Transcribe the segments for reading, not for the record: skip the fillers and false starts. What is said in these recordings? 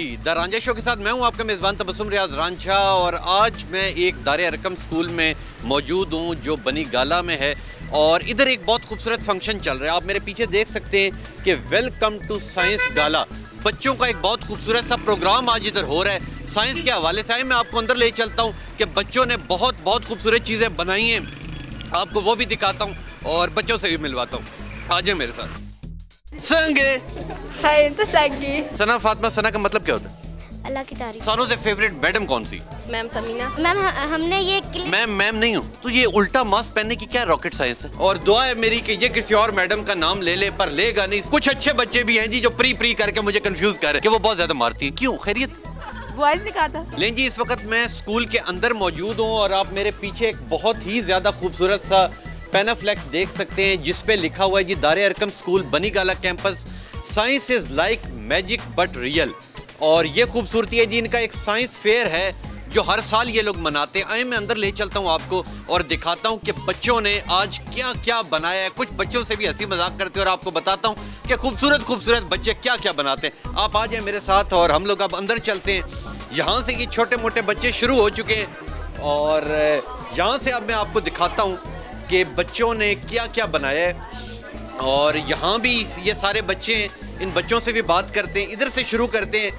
Ji the Ranjha show के साथ मैं हूं आपका मेज़बान तबस्सुम रियाज रांझा और आज मैं एक दारे अरकम स्कूल में मौजूद हूं जो बनी गाला में है और इधर एक बहुत खूबसूरत फंक्शन चल रहा है। आप मेरे पीछे देख सकते हैं कि वेलकम टू साइंस गाला, बच्चों का एक बहुत खूबसूरत सा प्रोग्राम आज इधर हो रहा है साइंस के हवाले से। मैं आपको अंदर ले चलता हूँ कि बच्चों ने बहुत खूबसूरत चीज़ें बनाई हैं, आपको वो भी दिखाता हूँ और बच्चों से भी मिलवाता हूँ। आ जाए मेरे साथ। संगे हाय तो संगे सना फातिमा, सना का मतलब क्या होता है? अल्लाह की तारीफ। सारों से फेवरेट मैडम कौन सी? मैम समीना। मैम हमने ये मैम नहीं हूँ तो ये उल्टा मास्क पहनने की क्या रॉकेट साइंस है? और दुआ है मेरी कि ये किसी और मैडम का नाम ले ले, पर लेगा नहीं। कुछ अच्छे बच्चे भी हैं जी जो प्री करके मुझे कंफ्यूज कर रहे हैं कि वो बहुत ज्यादा मारती है। क्यों, खैरियत? वॉइस दिखाता। लें जी, इस वक्त मैं स्कूल के अंदर मौजूद हूँ और आप मेरे पीछे एक बहुत ही ज्यादा खूबसूरत सा पेनाफ्लेक्स देख सकते हैं जिस पे लिखा हुआ है जी दारे Arqam school Bani Gala campus, science is like magic but real. और ये खूबसूरती है जी, इनका एक साइंस फेयर है जो हर साल ये लोग मनाते हैं। आए मैं अंदर ले चलता हूँ आपको और दिखाता हूँ कि बच्चों ने आज क्या क्या बनाया है। कुछ बच्चों से भी हंसी मजाक करते हैं और आपको बताता हूँ कि खूबसूरत बच्चे क्या क्या बनाते हैं। आप आ जाए मेरे साथ और हम लोग अब अंदर चलते हैं। यहाँ से ये छोटे मोटे बच्चे शुरू हो चुके हैं और यहाँ से अब मैं आपको दिखाता हूँ कि बच्चों ने क्या क्या बनाया है। और यहाँ भी ये सारे बच्चे हैं, इन बच्चों से भी बात करते हैं। इधर से शुरू करते हैं।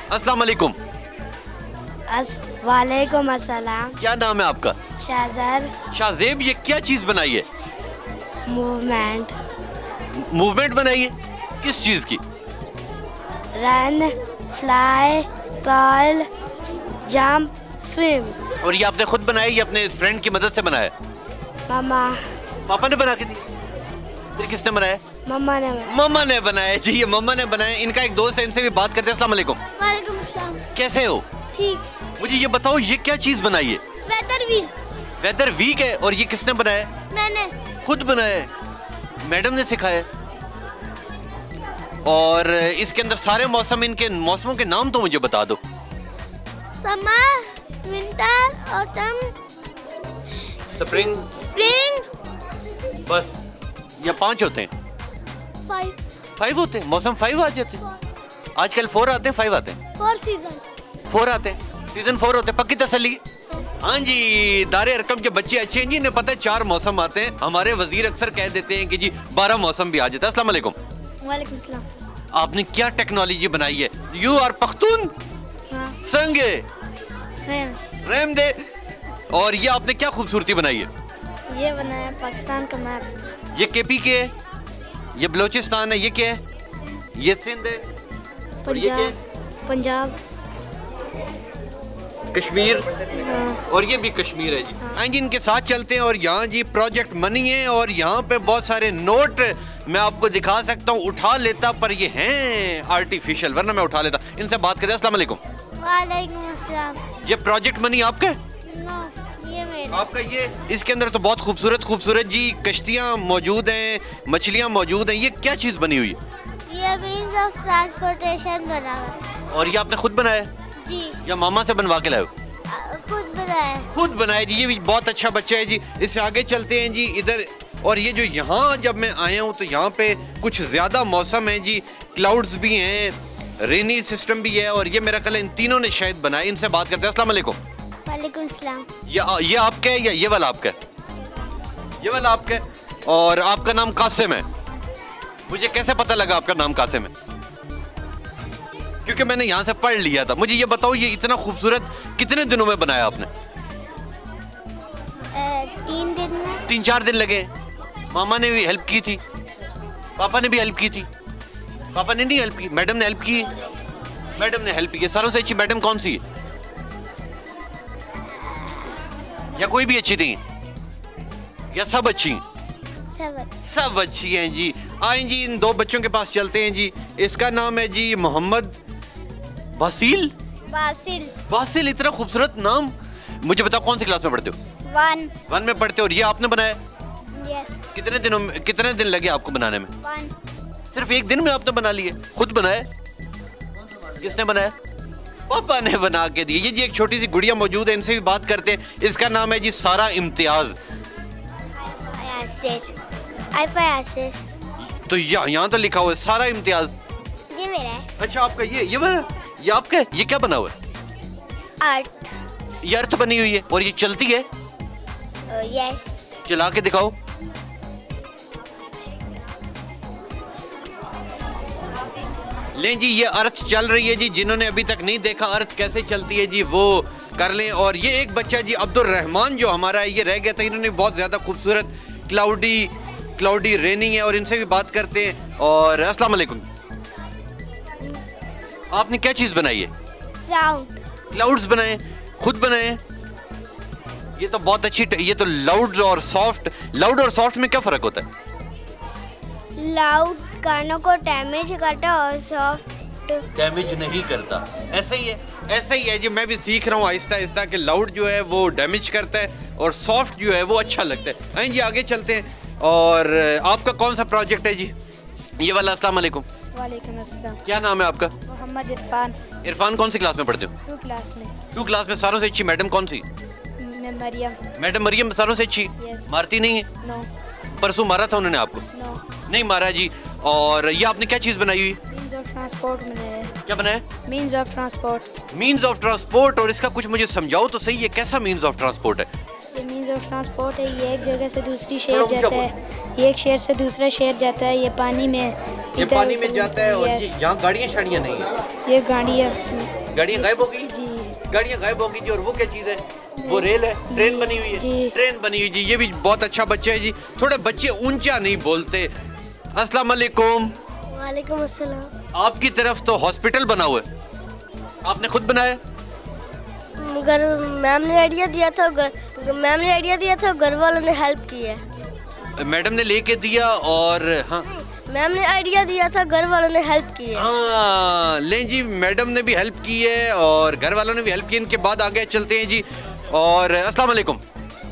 अस्सलाम वालेकुम। वालेकुम अस्सलाम। क्या नाम है आपका? शाहजर। शाहजेब, ये क्या चीज बनाई है? मूवमेंट बनाई है? किस चीज की? Run, fly, crawl, jump, swim. और ये आपने खुद बनाया या अपने फ्रेंड की मदद से बनाया? मामा। पापा ने बना के दी? फिर किसने बनाया? मम्मा ने बनाया जी, ये मम्मा ने बनाया। इनका एक दोस्त है, इनसे भी बात करते हैं। अस्सलाम वालेकुम। वालेकुम अस्सलाम। कैसे हो? ठीक। मुझे ये बताओ, ये क्या चीज बनाई है? वेदर वीक है। और ये किसने बनाया? मैंने खुद बनाया है? मैडम ने सिखाया? और इसके अंदर सारे मौसम, इनके मौसमों के नाम तो मुझे बता दो। Summer, winter, autumn, spring. बस या 5 होते हैं? 5 होते हैं। मौसम 5 आ जाते हैं। आजकल 4 आते हैं, 5 आते हैं? 4 आते हैं। सीजन 4 होते हैं। पक्की तसल्ली? हाँ जी, दारे अरकम के बच्चे अच्छे हैं जी, इन्हें पता है 4 मौसम आते हैं। हमारे वजीर अक्सर कह देते हैं कि जी 12 मौसम भी आ जाता है। अस्सलाम वालेकुम। वालेकुम सलाम। आपने क्या टेक्नोलॉजी बनाई है? You are Pakhtun? हाँ। संगे रहम दे। और ये आपने क्या खूबसूरती बनाई है? ये बनाया पाकिस्तान का मैप। ये केपी के है, ये बलोचिस्तान है, ये क्या है? ये सिंध है, और ये क्या है? पंजाब, कश्मीर। हाँ। और ये भी कश्मीर है जी। हाँ जी, इनके साथ चलते हैं और यहाँ जी प्रोजेक्ट मनी है और यहाँ पे बहुत सारे नोट मैं आपको दिखा सकता हूँ, उठा लेता पर ये हैं आर्टिफिशियल, वरना मैं उठा लेता। इनसे बात करें। अस्सलाम वालेकुम। वालेकुम अस्सलाम। ये प्रोजेक्ट मनी आपका है? नो, ये मेरा। आपका ये? इसके अंदर तो बहुत खूबसूरत जी कश्तियाँ मौजूद हैं, मछलियाँ मौजूद हैं। ये क्या चीज़ बनी हुई है? ये मीन्स ऑफ ट्रांसपोर्टेशन बना हुआ। और ये आपने खुद बनाया जी। या मामा से बनवा के लाए हो? खुद बनाया। खुद बनाया जी। ये भी बहुत अच्छा बच्चा है जी। इससे आगे चलते हैं जी इधर। और ये जो यहाँ जब मैं आया हूँ तो यहाँ पे कुछ ज्यादा मौसम है जी, क्लाउड्स भी हैं, रेनी सिस्टम भी है और ये मेरा ख्याल है इन तीनों ने शायद बनाया। इनसे बात करते हैं। अस्सलाम वालेकुम। वालेकुम सलाम। ये आपका है या ये वाला आपका है? ये वाला आपका है। और आपका नाम कासिम है। मुझे कैसे पता लगा आपका नाम कासिम है? क्योंकि मैंने यहाँ से पढ़ लिया था। मुझे ये बताओ, ये इतना खूबसूरत कितने दिनों में बनाया आपने? 3 दिन में। 3-4 दिन लगे? मामा ने भी हेल्प की थी, पापा ने भी हेल्प की थी? पापा ने नहीं हेल्प की, मैडम ने हेल्प की? मैडम ने हेल्प की। सारों से अच्छी मैडम कौन सी है? या कोई भी अच्छी नहीं या सब अच्छी हैं? सब अच्छी हैं जी। आए जी, इन 2 बच्चों के पास चलते हैं जी। इसका नाम है जी मोहम्मद बासिल। बासिल, इतना खूबसूरत नाम। मुझे बताओ कौन सी क्लास में पढ़ते हो? 1 में पढ़ते हो। और ये आपने बनाया? यस। कितने दिन लगे आपको बनाने में? 1। सिर्फ 1 दिन में आपने बना लिए? खुद बनाया? किसने बनाया? पापा ने बना के दिए। ये जी एक छोटी सी गुड़िया मौजूद है, इनसे भी बात करते हैं। इसका नाम है जी सारा इम्तियाज। तो यहाँ तो लिखा हुआ है सारा इम्तियाज। ये मेरा है। अच्छा, आपका ये वाला? ये आपका है? ये क्या बना हुआ है? अर्थ। ये अर्थ बनी हुई है और ये चलती है? यस। चला के दिखाओ। लें जी, ये अर्थ चल रही है जी। जिन्होंने अभी तक नहीं देखा अर्थ कैसे चलती है जी, वो कर लें। और ये एक बच्चा जी अब्दुल रहमान जो हमारा है, ये रह गया था। इन्होंने बहुत ज़्यादा खूबसूरत क्लाउडी रेनिंग है और इनसे भी बात करते हैं। और अस्सलाम वालेकुम, आपने क्या चीज़ बनाई है? साउंड। क्लाउड्स बनाए, खुद बनाए? ये तो बहुत अच्छी। ये तो लाउड और सॉफ्ट में क्या फ़र्क होता है? लाउड कानों को डैमेज करता और सॉफ्ट डैमेज नहीं करता। ऐसे ही है जी। मैं भी सीख रहा हूँ आहिस्ता आहिस्ता कि लाउड जो है वो डैमेज करता है और सॉफ्ट जो है वो अच्छा लगता है। आइए जी आगे चलते हैं। और आपका कौन सा प्रोजेक्ट है जी? ये वाला। अस्सलाम वालेकुम। वालेकुम अस्सलाम। क्या नाम है आपका? मोहम्मद इरफान। इरफान कौन सी क्लास में पढ़ते हो? 2 क्लास में। 2 क्लास में। सारों से अच्छी मैडम कौन सी? मैं मरियम। मैडम मरियम सारों से अच्छी? Yes. मारती नहीं है? नो। परसों मारा था उन्होंने आपको? नो। नहीं मारा जी। और ये आपने क्या चीज़ बनाई हुई? मीन्स ऑफ ट्रांसपोर्ट बनाया। क्या बनाया? Means of transport. Means of transport. और इसका कुछ मुझे समझाओ तो सही, ये कैसा मीन्स ऑफ ट्रांसपोर्ट है? ये मीन्स ऑफ ट्रांसपोर्ट है। ये एक जगह से दूसरी थोड़ा शहर ऊंचा जाता बोल। है। ये एक शहर से दूसरा शहर जाता है। ये पानी में जाता है। और Yes. ये यहाँ गाड़ियाँ शाड़ियाँ नहीं है? ये गाड़ी है गाड़ियाँ गायब हो गई? जी। गाड़ियाँ गायब हो गई जी। और वो क्या चीज़ है? वो रेल है? ट्रेन बनी हुई है? जी। ट्रेन बनी हुई जी। ये भी बहुत अच्छा बच्चा है जी। थोड़े बच्चे ऊंचा नहीं बोलते। अस्सलाम वालेकुम। वालेकुम अस्सलाम। आपकी तरफ तो हॉस्पिटल बना हुआ है, आपने खुद बनाया? घर मैम ने आइडिया दिया था, घर वालों ने हेल्प की है। मैडम ने लेके दिया और हाँ मैम ने आइडिया दिया था, घर वालों ने हेल्प की है। हाँ लें जी, मैडम ने भी हेल्प की है और घर वालों ने भी हेल्प की। इनके बाद आगे चलते हैं जी। और अस्सलाम वालेकुम।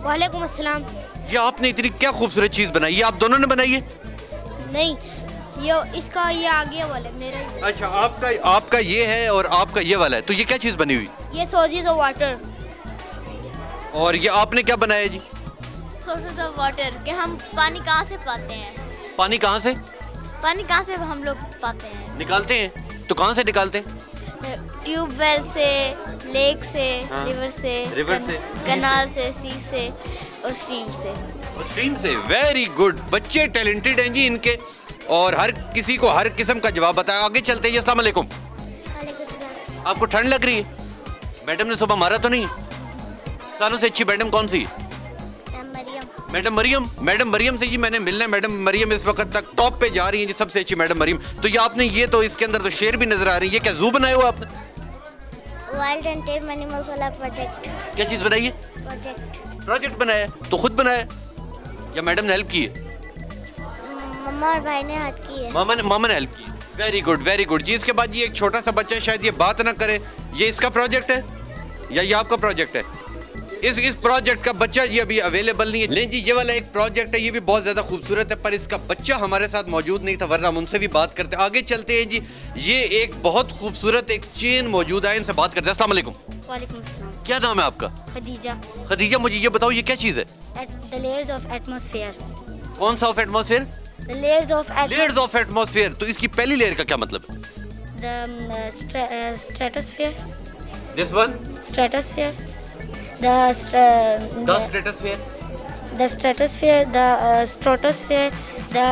वालेकुम अस्सलाम। ये आपने इतनी क्या खूबसूरत चीज़ बनाई? ये आप दोनों ने बनाई है? नहीं, ये आगे वाला मेरा। अच्छा, आपका ये है और आपका ये वाला है। तो ये क्या चीज़ बनी हुई? ये सोर्सेज ऑफ वाटर। और ये आपने क्या बनाया जी? सोर्सेज ऑफ वाटर कि हम पानी कहाँ से पाते हैं। पानी कहाँ से हम लोग पाते हैं? निकालते हैं। तो कहाँ से निकालते हैं? ट्यूबवेल से, लेक से, हाँ। रिवर से, कनाल से, सी से और स्ट्रीम से। स्ट्रीम से। Very good. बच्चे टैलेंटेड हैं जी इनके। और हर किसी को हर किस्म का जवाब बताया। आगे चलते हैं। अस्सलाम वालेकुम। आपको ठंड लग रही है? मैडम ने सुबह मारा तो नहीं? सारों से अच्छी मैडम कौन सी? मैडम मरियम से जी मैंने मिलना है। मैडम मरियम इस वक्त तक टॉप पे जा रही हैं जी, सबसे अच्छी मैडम मरियम। तो ये आपने, ये तो इसके अंदर तो शेर भी नजर आ रही है। ये क्या जू बनाया हुआ आपने? वाइल्ड एंड टेम एनिमल्स वाला प्रोजेक्ट। क्या चीज़ बनाई है? प्रोजेक्ट बनाया? तो खुद बनाया या मैडम ने हेल्प की है? मम्मा और भाई ने हाथ की है। मामा ने हेल्प की। वेरी गुड, वेरी गुड जी। इसके बाद ये एक छोटा सा बच्चा, शायद ये बात ना करे, ये इसका प्रोजेक्ट है या ये आपका प्रोजेक्ट है? इस प्रोजेक्ट का बच्चा जी अभी अवेलेबल नहीं है। लेकिन जी ये वाला एक प्रोजेक्ट है, ये भी बहुत ज़्यादा खूबसूरत है, पर इसका बच्चा हमारे साथ मौजूद नहीं था, वरना हम उनसे भी बात करते। आगे चलते हैं जी। ये एक बहुत खूबसूरत एक चेन मौजूद है, इनसे बात करते हैं। अस्सलाम वालेकुम। वालेकुम अस्सलाम। क्या नाम है आपका? खदीजा। खदीजा, मुझे ये बताओ ये क्या चीज़ है? The layers of atmosphere. कौन सा of atmosphere? The layers of atmosphere. तो इसकी पहली लेयर का क्या मतलब है? The stratosphere. This one? Stratosphere. The stratosphere. The stratosphere, the stratosphere, the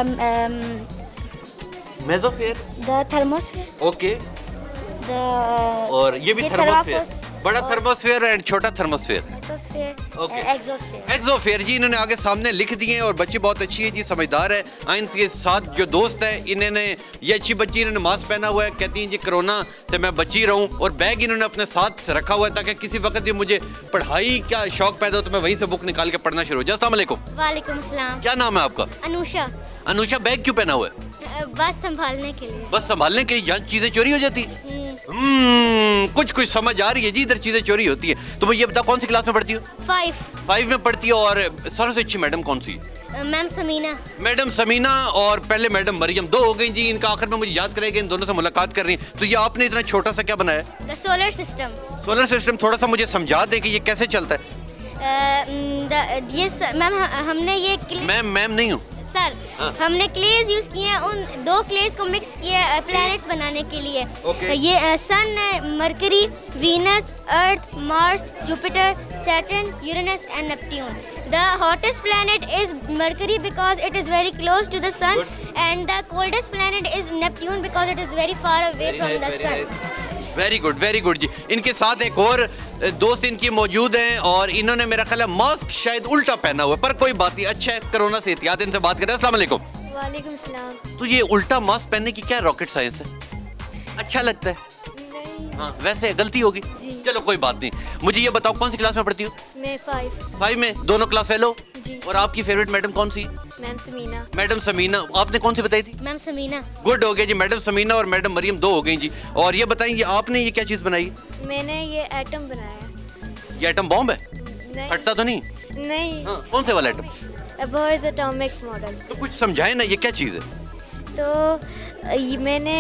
mesosphere. thermosphere, okay. the और ये भी ये थर्मोस्फेयर। thermopause बड़ा और- थर्मोस्फेयर एंड छोटा thermosphere. mesosphere, Okay. and exosphere. एक्सोफेयर जी इन्होंने आगे सामने लिख दिए हैं। और बच्ची बहुत अच्छी है जी, समझदार है। आइन के साथ जो दोस्त है, इन्होंने, ये अच्छी बच्ची, इन्होंने मास्क पहना हुआ है, कहती हैं जी कोरोना से मैं बची रहूं। और बैग इन्होंने अपने साथ रखा हुआ है ताकि किसी वक्त भी मुझे पढ़ाई का शौक पैदा हो तो मैं वहीं से बुक निकाल के पढ़ना शुरू हो जाए। अस्सलाम वालेकुम। वालेकुम अस्सलाम। क्या नाम है आपका? अनुषा। अनुषा, बैग क्यों पहना हुआ है? बस संभालने के लिए। बस संभालने के, यहाँ चीजें चोरी हो जाती कुछ समझ आ रही है जी, इधर चीजें चोरी होती है। तो मुझे ये बताओ कौन सी क्लास में पढ़ती हो? 5 में पढ़ती हो। और सबसे अच्छी मैडम कौन सी? मैम समीना। मैडम समीना और पहले मैडम मरियम। 2 हो गई जी। इनका आखिर में मुझे याद करेगा, इन दोनों से मुलाकात कर रही हैं। तो ये आपने इतना छोटा सा क्या बनाया? The solar system. Solar system. थोड़ा सा मुझे समझा दें कि ये कैसे चलता है। मैम हमने ये मैम नहीं हूँ। सर हाँ। हमने क्लेज यूज किए हैं, उन 2 क्लेज को मिक्स किए प्लैनेट्स बनाने के लिए। Okay. ये Sun, Mercury, Venus, Earth, Mars, Jupiter, Saturn, Uranus and Neptune. The hottest planet is Mercury because it is very close to the sun, Good. and the coldest planet is Neptune because it is very far away from the sun. Very good ji. इनके साथ एक और दोस्त इनकी मौजूद हैं और इन्होंने मेरा ख्याल है मास्क शायद उल्टा पहना हुआ है, पर कोई बात नहीं, अच्छा है, कोरोना से एहतियात। इनसे बात करें। अस्सलाम वालेकुम। वालेकुम सलाम। तो ये उल्टा मास्क पहनने की क्या रॉकेट साइंस है? अच्छा लगता है? हाँ, वैसे गलती होगी। चलो कोई बात नहीं। मुझे ये बताओ कौन सी क्लास में पढ़ती हो? मैं 5 में। दोनों क्लास फेलो? जी। और आपकी फेवरेट मैडम कौन सी? मैम समीना। मैडम समीना। आपने कौन सी बताई थी? मैम समीना। गुड हो गया जी, मैडम समीना और मैडम मरियम 2 हो गई जी। और ये बताइए आपने ये क्या चीज़ बनाई? मैंने ये एटम बनाया। ये एटम बॉम्ब है? नहीं फटता तो नहीं? नहीं, हाँ, कौन से वाला एटम? Bohr's atomic model. तो कुछ समझाए ना, ये क्या चीज़ है? तो ये मैंने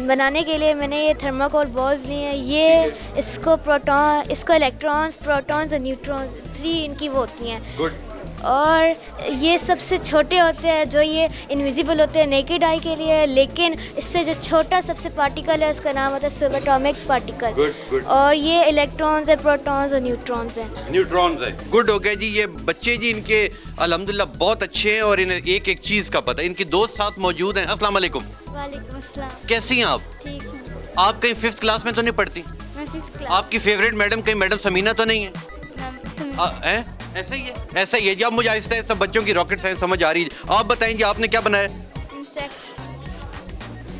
बनाने के लिए मैंने ये थर्माकोल बॉल्स लिए हैं। ये इसको प्रोटॉन, इसको इलेक्ट्रॉन्स, प्रोटॉन्स और न्यूट्रॉन्स 3 इनकी वो होती हैं। गुड। और ये सबसे छोटे होते हैं, जो ये इनविजिबल होते हैं नेकेड आई के लिए, लेकिन इससे जो छोटा सबसे पार्टिकल है उसका नाम होता है सबएटॉमिक पार्टिकल। Good, good. और ये इलेक्ट्रॉन्स है, प्रोटॉन्स और न्यूट्रॉन्स हैं। न्यूट्रॉन्स है। गुड हो गया जी। ये बच्चे जी इनके अल्हम्दुलिल्लाह बहुत अच्छे हैं और इन्हें एक एक चीज़ का पता है। इनकी दोस्त साथ मौजूद हैं। अस्सलाम वालेकुम। वालेकुम अस्सलाम। कैसी हैं आप? ठीक हूँ। आप कहीं 5th क्लास में तो नहीं पढ़ती? मैं 6th क्लास। आपकी फेवरेट मैडम कहीं मैडम समीना तो नहीं है? हैं? ऐसा ही है? ऐसा ही है जी। अब मुझे आहिस्ता आहिस्ता बच्चों की रॉकेट साइंस समझ आ रही है। आप बताएं जी, आपने क्या बनाया?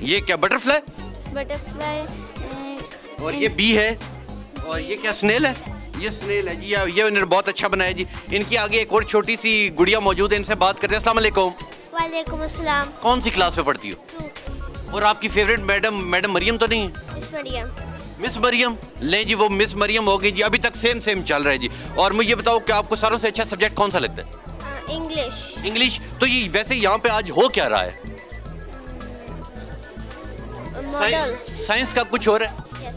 ये क्या बटरफ्लाई? बटरफ्लाई। और ये बी है। और ये क्या स्नेल है? ये स्नेल है जी। ये इन्होंने बहुत अच्छा बनाया जी। इनकी आगे एक और छोटी सी गुड़िया मौजूद है, इनसे बात करते हैं। अस्सलाम वालेकुम। वालेकुम अस्सलाम। कौन सी क्लास में पढ़ती हो? और आपकी फेवरेट मैडम मरियम तो नहीं है? मिस मरियम। मिस मरियम। ले जी, वो मिस मरियम हो गई जी। अभी तक सेम चल रहा है जी। और मुझे बताओ कि आपको सारों से अच्छा सब्जेक्ट कौन सा लगता है? इंग्लिश। इंग्लिश। तो ये वैसे यहाँ पे आज हो क्या रहा है? मॉडल। साइंस का कुछ हो रहा है? यस।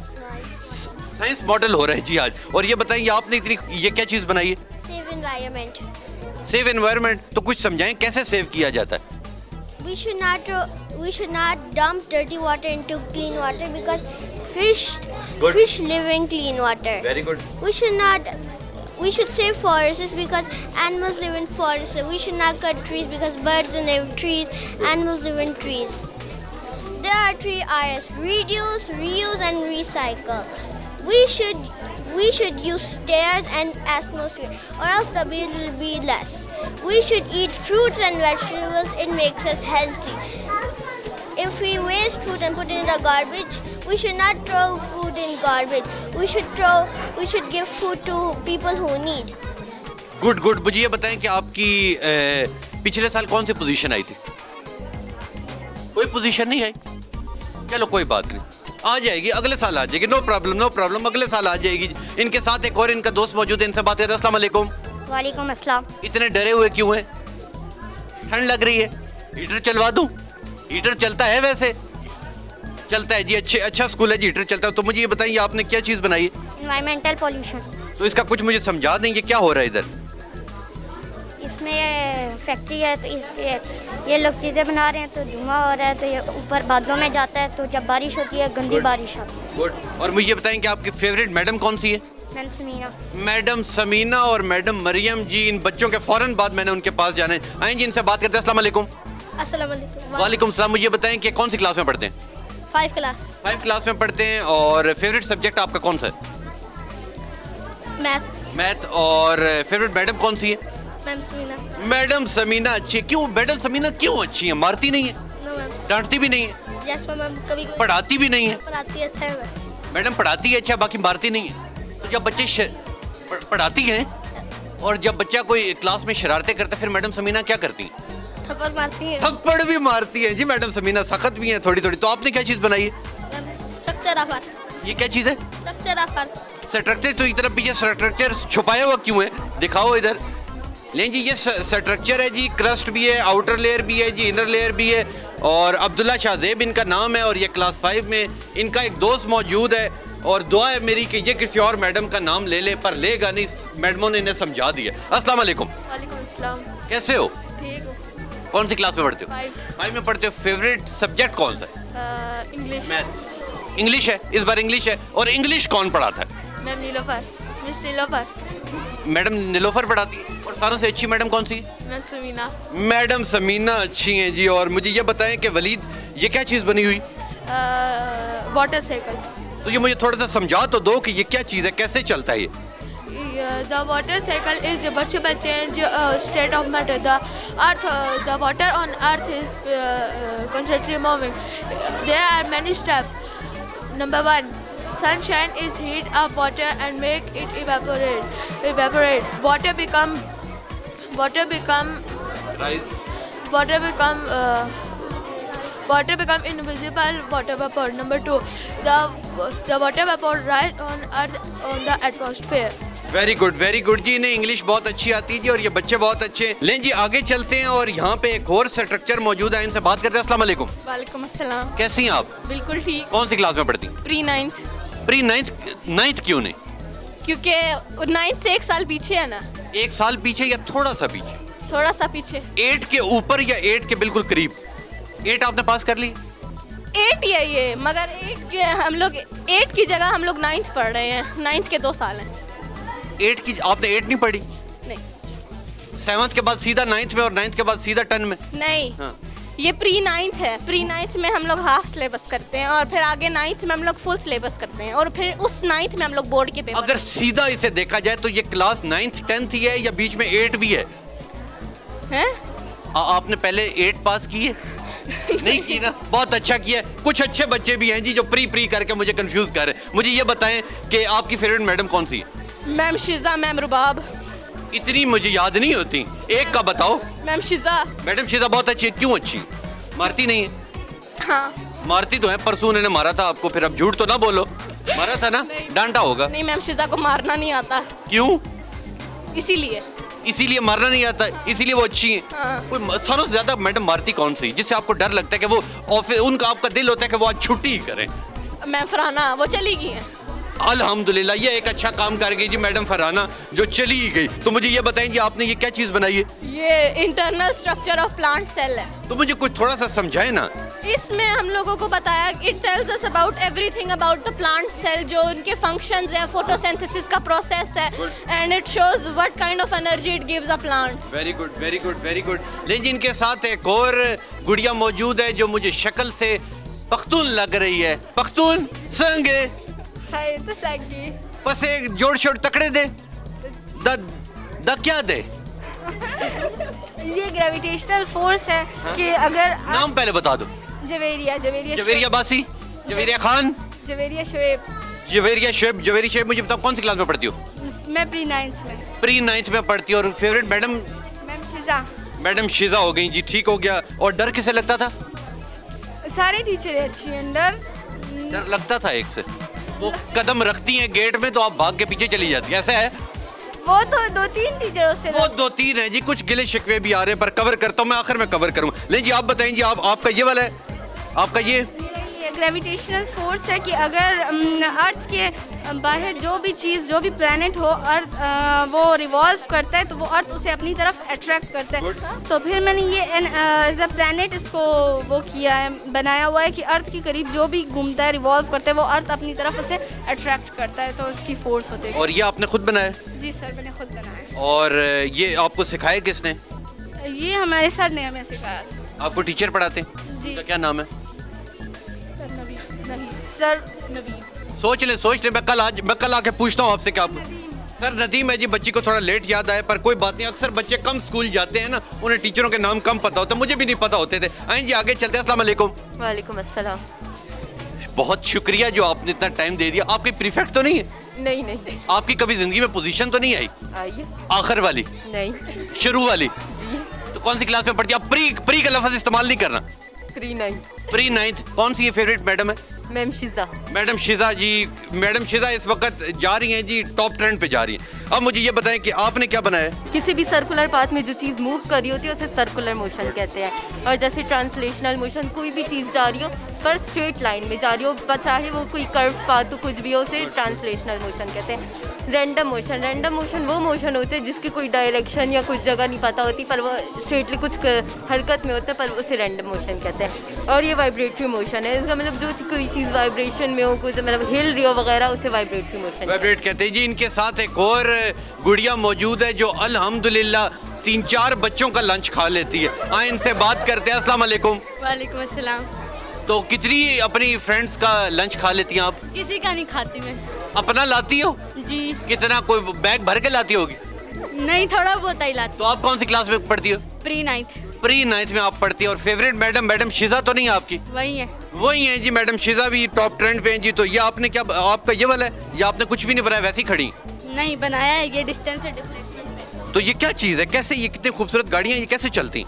साइंस मॉडल हो रहा है जी आज। और ये बताइए आपने इतनी ये क्या चीज़ बनाई है? Save environment. Save environment. तो कुछ समझाएं कैसे सेव किया जाता है? We should not dump dirty water into clean water because Good. fish live in clean water. Very good. We should save forests because animals live in forests. We should not cut trees because birds live in trees, animals live in trees. There are 3 R's: reduce, reuse and recycle. We should use stairs and atmosphere or else the bill will be less. We should eat fruits and vegetables, it makes us healthy. If we waste food and put it in the garbage, we should not throw food in garbage. We should give food to people who need. Good. मुझे ये बताएं कि आपकी पिछले साल कौन सी position आई थी? कोई पोजीशन नहीं आई? चलो कोई बात नहीं, आ जाएगी, अगले साल आ जाएगी। नो प्रॉब्लम, अगले साल आ जाएगी। इनके साथ एक और इनका दोस्त मौजूद है, इनसे बात करते हैं। अस्सलाम वालेकुम। वालेकुम अस्सलाम। इतने डरे हुए क्यों हैं? ठंड लग रही है? हीटर चलवा दूं? हीटर चलता है वैसे? चलता है जी। अच्छा स्कूल है जी, हीटर चलता है। तो मुझे ये बताइए आपने क्या चीज़ बनाई है? Environmental pollution. तो इसका कुछ मुझे समझा दें, ये क्या हो रहा है इधर? इसमें फैक्ट्री है तो इस पे ये लोग चीज़ें बना रहे हैं तो धुआं हो रहा है, तो ये ऊपर बादलों में जाता है, तो जब बारिश होती है गंदी बारिश आती है। गुड। और मुझे ये बताएं कि आपकी फेवरेट मैडम कौन सी है? मैम समीना। मैडम समीना और मैडम मरियम जी। इन बच्चों के फौरन बाद मैंने उनके पास जाना है। आएं जी, इनसे बात करते हैं। अस्सलाम वालेकुम। अस्सलाम वालेकुम। वालेकुम सलाम। मुझे बताएं कि कौन सी क्लास में पढ़ते हैं? 5 क्लास। 5 क्लास में पढ़ते हैं। और फेवरेट सब्जेक्ट आपका कौन सा है? मैथ। और फेवरेट मैडम कौन सी है? मैम समीना। मैडम समीना अच्छी है। क्यों मैडम समीना क्यों अच्छी है? मारती नहीं है? No ma'am. डांटती भी नहीं है? Yes ma'am. कभी पढ़ाती भी नहीं है? पढ़ाती अच्छा है मैम। मैडम पढ़ाती है अच्छा, बाकी मारती नहीं है। तो जब बच्चे पढ़ाती हैं और जब बच्चा कोई क्लास में शरारतें करता है, फिर मैडम समीना क्या करती हैं? थप्पड़ मारती है। थप्पड़ भी मारती है जी मैडम समीना, सख्त भी है थोड़ी। तो आपने क्या चीज़ बनाई है? Structure of earth. ये क्या चीज़ है? Structure of earth. स्ट्रक्चर। तो इतना पीछे स्ट्रक्चर छुपाया हुआ क्यों है? दिखाओ इधर। लें जी, ये स्ट्रक्चर है जी। क्रस्ट भी है, आउटर लेयर भी है जी, इनर लेयर भी है। और अब्दुल्ला शाहजेब इनका नाम है और ये क्लास 5 में। इनका एक दोस्त मौजूद है और दुआ है मेरी कि ये किसी और मैडम का नाम ले ले, पर लेगा नहीं। मैडमों ने इन्हें समझा दिया। अस्सलाम वालेकुम। वालेकुम अस्सलाम। कैसे हो? ठीक हो। कौन सी क्लास में पढ़ते हो? 5 में पढ़ते हो। फेवरेट सब्जेक्ट कौन सा है? इंग्लिश। मैथ। इंग्लिश है, इस बार इंग्लिश है। और इंग्लिश कौन पढ़ाता है? Ma'am Nilofar, miss Nilofar. Madam Nilofar पढ़ाती है। और सारों से अच्छी मैडम कौन सी? मैम समीना। मैडम समीना अच्छी हैं जी। और मुझे ये बताएं कि वलीद, ये क्या चीज़ बनी हुई? Water cycle. तो ये मुझे थोड़ा सा समझा तो दो कि ये क्या चीज़ है, कैसे चलता है ये? The water cycle is reversible change state of matter. The water on Earth is constantly moving. There are many steps. Number 1, sunshine is heat up water and make it evaporate. Water become invisible water vapor. Number 2, the water vapor rise on Earth on the atmosphere. Very good ji. इन्हें English बहुत अच्छी आती है जी और ये बच्चे बहुत अच्छे हैं। लें जी आगे चलते हैं और यहाँ पे एक और स्ट्रक्चर मौजूद है, इनसे बात करते हैं। अस्सलाम वालेकुम। वालेकुम अस्सलाम। कैसी हैं आप? बिल्कुल ठीक। कौन सी क्लास में पढ़ती हैं? Pre 9th। प्री नाइन्थ क्यों नहीं? क्योंकि 9th से 1 साल पीछे है ना। 1 साल पीछे या थोड़ा सा पीछे? थोड़ा सा पीछे। 8 के ऊपर या 8 के बिल्कुल करीब? 8 आपने पास कर ली? 8 ही है ये, मगर 8 की जगह हम लोग 9th पढ़ रहे हैं। 9th के 2 साल हैं। 8 की आपने 8 नहीं पढ़ी? नहीं। 7th के बाद सीधा 9th में और 9th के बाद सीधा 10 में? नहीं। हाँ। ये प्री 9th है। प्री 9th में हम लोग हाफ सिलेबस करते हैं और फिर आगे 9th में हम लोग फुल सिलेबस करते हैं और फिर उस 9th में हम लोग बोर्ड के पेपर। अगर सीधा इसे देखा जाए तो ये क्लास 9th 10th ही है या बीच में 8 भी है? हैं? आपने पहले 8 पास की है? नहीं की ना। बहुत अच्छा किया है। कुछ अच्छे बच्चे भी हैं जी जो प्री करके मुझे कंफ्यूज कर रहे हैं। मुझे ये बताएं कि आपकी फेवरेट मैडम कौन सी है? मैम शिजा, मैम रुबाब। इतनी मुझे याद नहीं होती, एक का बताओ। मैम शिजा। मैडम शिजा बहुत अच्छी है। क्यों अच्छी? मारती नहीं है? हाँ। मारती तो है, परसों उन्होंने मारा था आपको, फिर अब झूठ तो ना बोलो। मारा था ना? डांटा होगा। नहीं, मैम शिजा को मारना नहीं आता। क्यों? इसीलिए मारना नहीं आता, इसीलिए वो अच्छी है। हाँ। कोई सारों से ज्यादा मैडम मारती कौन सी जिससे आपको डर लगता है कि वो ऑफिस, उनका आपका दिल होता है कि वो आज छुट्टी ही करें? मैम फरहाना, वो चली गई है। अल्हम्दुलिल्लाह, ये एक अच्छा काम कर गई जी मैडम फरहाना, जो चली ही गई। तो मुझे ये बताएं जी, आपने ये क्या चीज बनाई है? ये internal structure of plant cell है। तो मुझे कुछ थोड़ा सा समझाए ना। इसमें हम लोगों को बताया, it tells us about everything about the plant cell, जो उनके फंक्शंस हैं, फोटोसिंथेसिस का प्रोसेस है, and it shows what kind of energy it gives a plant. Very good. लेकिन इनके साथ एक और गुड़िया मौजूद है जो मुझे शक्ल से पख्तून लग रही है। पख्तून संगे हाय तो साकी बस एक जोड़ शोड़ तकड़े दे। द क्या दे? ये ग्रेविटेशनल फोर्स है कि अगर नाम पहले बता दो। जवेरिया बासी, जवेरिया खान, जवेरिया शोएब। जवेरिया शेब। मुझे बताओ कौन सी क्लास में पढ़ती हो? मैं प्री 9th में। प्री 9th में पढ़ती हो। और फेवरेट मैडम? मैम शिजा। मैडम शिजा हो गई जी, ठीक हो गया। और डर किसे लगता था? सारे टीचर अच्छी हैं। डर लगता था एक से। वो कदम रखती हैं गेट में तो आप भाग के पीछे चली जाती है, ऐसा है? वो तो 2-3 टीचरों से। वो 2-3 है जी, कुछ गिले शिकवे भी आ रहे हैं पर कवर करता हूँ मैं, आखिर में कवर करूँगा। लेकिन जी आप बताएं जी, आपका ये वाला है, आपका ये ग्रेविटेशनल फोर्स है कि अगर अर्थ के बाहर जो भी चीज़, जो भी प्लैनेट हो, अर्थ वो रिवॉल्व करता है तो वो अर्थ उसे अपनी तरफ अट्रैक्ट करता है। तो फिर मैंने ये एज अ प्लैनेट इसको वो किया है, बनाया हुआ है कि अर्थ के करीब जो भी घूमता है, रिवॉल्व करता है, वो अर्थ अपनी तरफ उसे अट्रैक्ट करता है, तो उसकी फोर्स होती है। और ये आपने खुद बनाया? जी सर, मैंने खुद बनाया। और ये आपको सिखाया किसने? ये हमारे सर ने हमें सिखाया। आपको टीचर पढ़ाते हैं? जी। क्या नाम है? सर नवीन। सोच ले, मैं कल आके पूछता हूँ आपसे। क्या सर नदीम है जी। बच्ची को थोड़ा लेट याद आया पर कोई बात नहीं, अक्सर बच्चे कम स्कूल जाते हैं ना, उन्हें टीचरों के नाम कम पता होता है, मुझे भी नहीं पता होते थे। आए जी आगे चलते हैं। अस्सलाम वालेकुम। वालेकुम अस्सलाम। बहुत शुक्रिया जो आपने इतना टाइम दे दिया। आपकी प्रीफेक्ट तो नहीं है? नहीं। आपकी कभी जिंदगी में पोजीशन तो नहीं आई? आइए। आखिर वाली? नहीं। शुरू वाली? जी। तो कौन सी क्लास में पढ़ती है? आप प्री का लफ्ज इस्तेमाल नहीं करना। Pre 9th। कौन सी ये फेवरेट मैडम है? मैम शिजा। मैडम शिजा जी। मैडम शिजा इस वक्त जा रही हैं जी, टॉप ट्रेंड पे जा रही हैं। अब मुझे ये बताएं कि आपने क्या बनाया है? किसी भी सर्कुलर पाथ में जो चीज़ मूव कर रही होती है उसे सर्कुलर मोशन कहते हैं। और जैसे ट्रांसलेशनल मोशन, कोई भी चीज़ जा रही हो पर स्ट्रेट लाइन में जा रही हो, चाहे वो कोई कर्व पाथ तो कुछ भी हो, उसे ट्रांसलेशनल मोशन कहते हैं। रैंडम मोशन वो मोशन होते हैं जिसकी कोई डायरेक्शन या कुछ जगह नहीं पता होती, पर वो स्ट्रेटली कुछ हरकत में होता है, पर उसे रैंडम मोशन कहते हैं। और ये वाइब्रेटरी मोशन है, इसका मतलब जो कोई चीज़ वाइब्रेशन में हो, कुछ मतलब हिल रही हो वगैरह, उसे वाइब्रेटरी मोशन वाइब्रेट कहते हैं जी। इनके साथ एक और गुड़िया मौजूद है जो अल्हम्दुलिल्लाह 3-4 बच्चों का लंच खा लेती है। आए इनसे बात करते हैं। अस्सलाम वालेकुम। वालेकुम अस्सलाम। तो कितनी अपनी फ्रेंड्स का लंच खा लेती हैं आप? किसी का नहीं खाती मैं। अपना लाती हो? जी कितना, कोई बैग भर के लाती होगी? नहीं, थोड़ा बहुत ही लाती। तो आप कौन सी क्लास में पढ़ती हो? Pre 9th। प्री 9th में आप पढ़ती हो। और फेवरेट मैडम शिजा तो नहीं है आपकी? वही है। वही है जी, मैडम शिजा भी टॉप ट्रेंड पे हैं जी। तो ये आपने क्या, आपका ये वाला है या आपने कुछ भी नहीं बनाया, वैसे ही खड़ी? नहीं बनाया है, ये डिस्टेंस से डिस्प्लेसमेंट पे। तो ये क्या चीज़ है, कैसे ये कितनी खूबसूरत गाड़ियाँ ये कैसे चलती?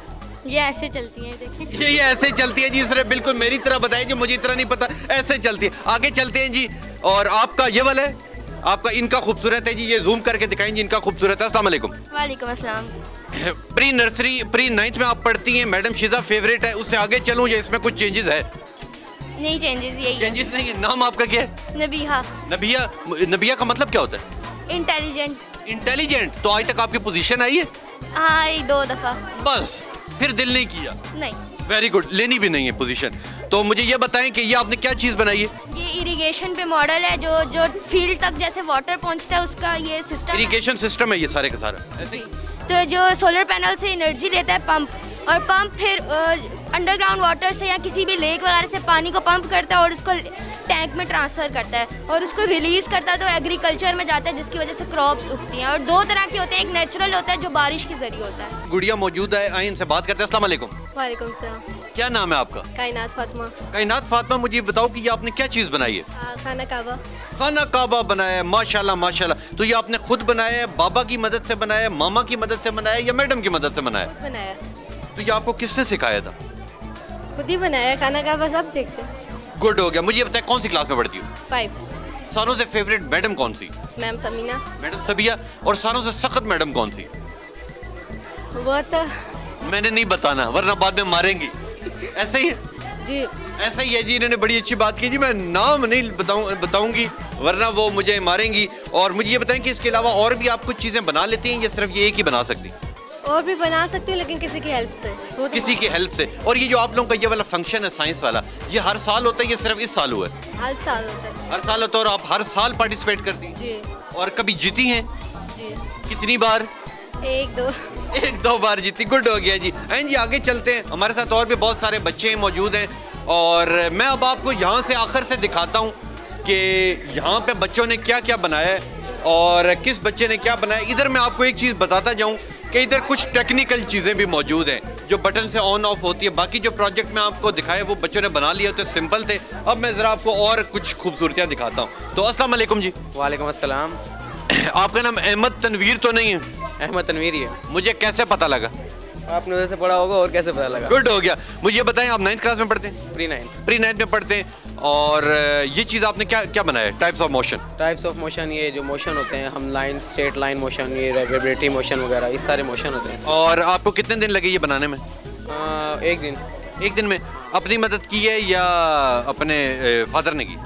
ये ऐसे चलती हैं, देखिए। ये ऐसे चलती है जी सर, बिल्कुल मेरी तरह बताइए जी, मुझे इतना नहीं पता, ऐसे चलती है। आगे चलते हैं जी। और आपका ये वाला है, आपका इनका खूबसूरत है जी, ये जूम करके दिखाएं जी, इनका खूबसूरत है। अस्सलाम वालेकुम। वालेकुम अस्सलाम। प्री नर्सरी प्री 9th में आप पढ़ती हैं, मैडम शिजा फेवरेट है, उससे आगे चलूं या इसमें कुछ चेंजेस है? नहीं चेंजेस, यही है। चेंजेस नहीं है। नाम आपका क्या है? नबीहा। नबिया। नबिया का मतलब क्या होता है? इंटेलिजेंट। इंटेलिजेंट। तो आज तक आपकी पोजीशन आई है? हाँ, ये 2 दफ़ा। बस फिर दिल नहीं किया? नहीं। वेरी गुड, लेनी भी नहीं है पोजीशन। तो मुझे ये बताएं कि ये आपने क्या चीज़ बनाई है? ये इरिगेशन पे मॉडल है, जो फील्ड तक जैसे वाटर पहुंचता है उसका ये सिस्टम है। इरिगेशन सिस्टम है ये सारे का सारा ऐसे ही? तो जो सोलर पैनल से एनर्जी लेता है पंप, और पंप फिर अंडरग्राउंड वाटर से या किसी भी लेक वगैरह से पानी को पंप करता है और उसको टैंक में ट्रांसफ़र करता है और उसको रिलीज़ करता है, तो एग्रीकल्चर में जाता है, जिसकी वजह से क्रॉप्स उगती हैं। और 2 तरह के होते हैं, एक नेचुरल होता है जो बारिश के जरिए होता है। गुड़िया मौजूद है, आए इनसे बात करते हैं। अस्सलाम वालेकुम। वालेकुम सलाम। क्या नाम है आपका? कायनात फातिमा। कायनात फातिमा, मुझे बताओ कि ये आपने क्या चीज़ बनाई है? खाना काबा। खाना काबा बनाया है, माशाल्लाह माशाल्लाह। तो ये आपने खुद बनाया है, बाबा की मदद से बनाया है, मामा की मदद से बनाया है या मैडम की मदद से बनाया है? बनाया। तो ये आपको किसने सिखाया था? खुद ही बनाया, खाना काबा सब देखते हैं। गुड हो गया। मुझे ये बताए कौन सी क्लास में पढ़ती हो? 5। सारों से फेवरेट मैडम कौन सी? मैम समीना। मैडम सबिया। और सारों से सख्त मैडम कौन सी? वो तो मैंने नहीं बताना वरना बाद में मारेंगी। ऐसे ही है? जी। ऐसा ही है जी, इन्होंने बड़ी अच्छी बात की जी, मैं नाम नहीं बताऊंगी वरना वो मुझे मारेंगी। और मुझे ये बताएं कि इसके अलावा और भी आप कुछ चीज़ें बना लेती हैं या सिर्फ ये एक ही बना सकती? और भी बना सकती हूँ, लेकिन किसी की हेल्प से। वो तो किसी की हेल्प से। और ये जो आप लोगों का ये वाला फंक्शन है साइंस वाला, ये हर साल होता है या सिर्फ इस साल हुआ है? हर साल होता है। हर साल होता है। और आप हर साल पार्टिसिपेट करती हैं? जी। और कभी जीती हैं? जी। कितनी बार? 1-2 बार जीती। गुड हो गया जी। एंड जी आगे चलते हैं, हमारे साथ और भी बहुत सारे बच्चे मौजूद हैं और मैं अब आपको यहाँ से आखिर से दिखाता हूँ कि यहाँ पे बच्चों ने क्या क्या बनाया है और किस बच्चे ने क्या बनाया। इधर मैं आपको एक चीज़ बताता जाऊँ कि इधर कुछ टेक्निकल चीज़ें भी मौजूद हैं जो बटन से ऑन ऑफ होती है। बाकी जो प्रोजेक्ट में आपको दिखाया वो बच्चों ने बना लिए होते, सिंपल थे। अब मैं ज़रा आपको और कुछ खूबसूरतियाँ दिखाता हूँ। तो अस्सलाम वालेकुम जी। वालेकुम अस्सलाम। आपका नाम अहमद तनवीर तो नहीं है? अहमद तनवीर ही है। मुझे कैसे पता लगा? आपने उधर से पढ़ा होगा और कैसे पता लगा? गुड हो गया। मुझे ये बताएं, आप 9th क्लास में पढ़ते हैं? Pre 9th। प्री 9th में पढ़ते हैं। और ये चीज़ आपने क्या क्या बनाया? Types of motion. Types of motion, ये जो मोशन होते हैं, हम लाइन, स्ट्रेट लाइन मोशन, ये वाइब्रेटरी मोशन वगैरह, ये सारे मोशन होते हैं। और आपको कितने दिन लगे ये बनाने में? 1 दिन। एक दिन में? अपनी मदद की है या अपने फादर ने की?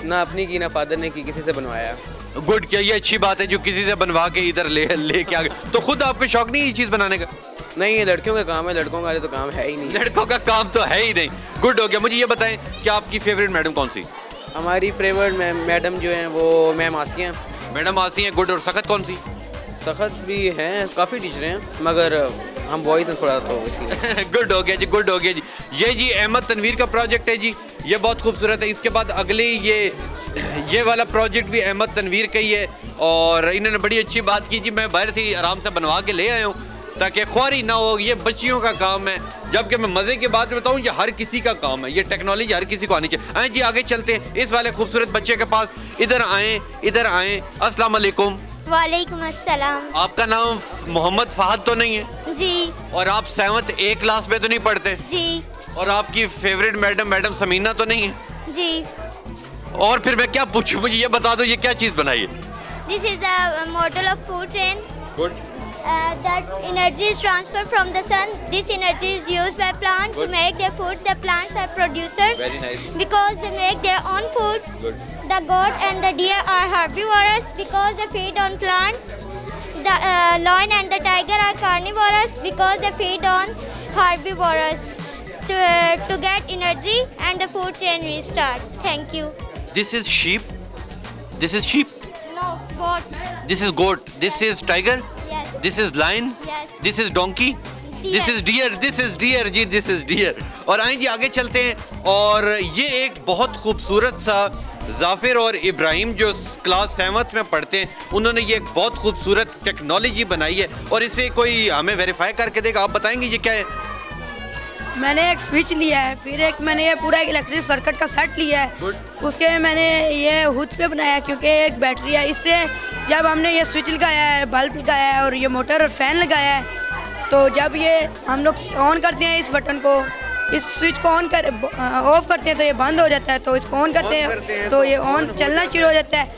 ना अपनी की ना फादर ने की, किसी से बनवाया। गुड किया, ये अच्छी बात है जो किसी से बनवा के इधर ले के आ गए। तो खुद आपको शौक नहीं ये चीज़ बनाने का? नहीं, ये लड़कियों का काम है, लड़कों का तो काम है ही नहीं। लड़कों का काम तो है ही नहीं। गुड हो गया। मुझे ये बताएं कि आपकी फेवरेट मैडम कौन सी? हमारी फेवरेट मैडम जो हैं वो मैम आसिया हैं। मैडम आसी हैं। गुड। और सख्त कौन सी? सख्त भी हैं, काफ़ी टीचर हैं, मगर हम बॉयज़ हैं थोड़ा, तो इसलिए। गुड हो गया जी, गुड हो गया जी। ये जी अहमद तनवीर का प्रोजेक्ट है जी, ये बहुत खूबसूरत है। इसके बाद अगले ये वाला प्रोजेक्ट भी अहमद तनवीर का ही है और इन्होंने बड़ी अच्छी बात की जी, मैं बाहर से आराम से बनवा के ले आया हूँ ताकि ख्वारी ना हो। ये बच्चियों का काम है, जबकि मैं मज़े की बात बताऊँ ये हर किसी का काम है। ये टेक्नोलॉजी हर किसी को आनी चाहिए। आए जी आगे चलते हैं इस वाले खूबसूरत बच्चे के पास। इधर आएँ, इधर आएँ। अस्सलाम वालेकुम। वालेकुम अस्सलाम। आपका नाम मोहम्मद फहद तो नहीं है? जी। और आप 7th A क्लास में तो नहीं पढ़ते? जी। और आपकी फेवरेट मैडम समीना तो नहीं है? जी। और फिर मैं क्या पूछूं, मुझे ये बता दो ये क्या चीज़ बनाई है? This is the model of food chain. Good. That energy is transferred from the sun. This energy is used by plants to make their food. The plants are producers Very nice. because they make their own food. Good. The goat and the deer are herbivorous because they feed on plants. The lion and the tiger are carnivorous because they feed on herbivorous to get energy and the food chain restart. Thank you. This is sheep. This is sheep. No, goat. This is goat. This is tiger. Yes. This is lion. Yes. This is donkey. Deer. This is deer. This is deer जी. This is deer. और आइए जी आगे चलते हैं और ये एक बहुत खूबसूरत सा जाफिर और इब्राहिम जो क्लास 7th में पढ़ते हैं उन्होंने ये एक बहुत खूबसूरत टेक्नोलॉजी बनाई है और इसे कोई हमें वेरीफाई करके देगा। आप बताएंगे ये क्या है? मैंने एक स्विच लिया है, फिर एक मैंने ये पूरा एक इलेक्ट्रिक सर्किट का सेट लिया है। उसके मैंने ये हुड से बनाया क्योंकि एक बैटरी है। इससे जब हमने ये स्विच लगाया है, बल्ब लगाया है और ये मोटर और फैन लगाया है, तो जब ये हम लोग ऑन करते हैं इस बटन को, इस स्विच को ऑफ करते हैं तो ये बंद हो जाता है, तो इसको ऑन करते हैं तो ये ऑन चलना शुरू हो जाता है।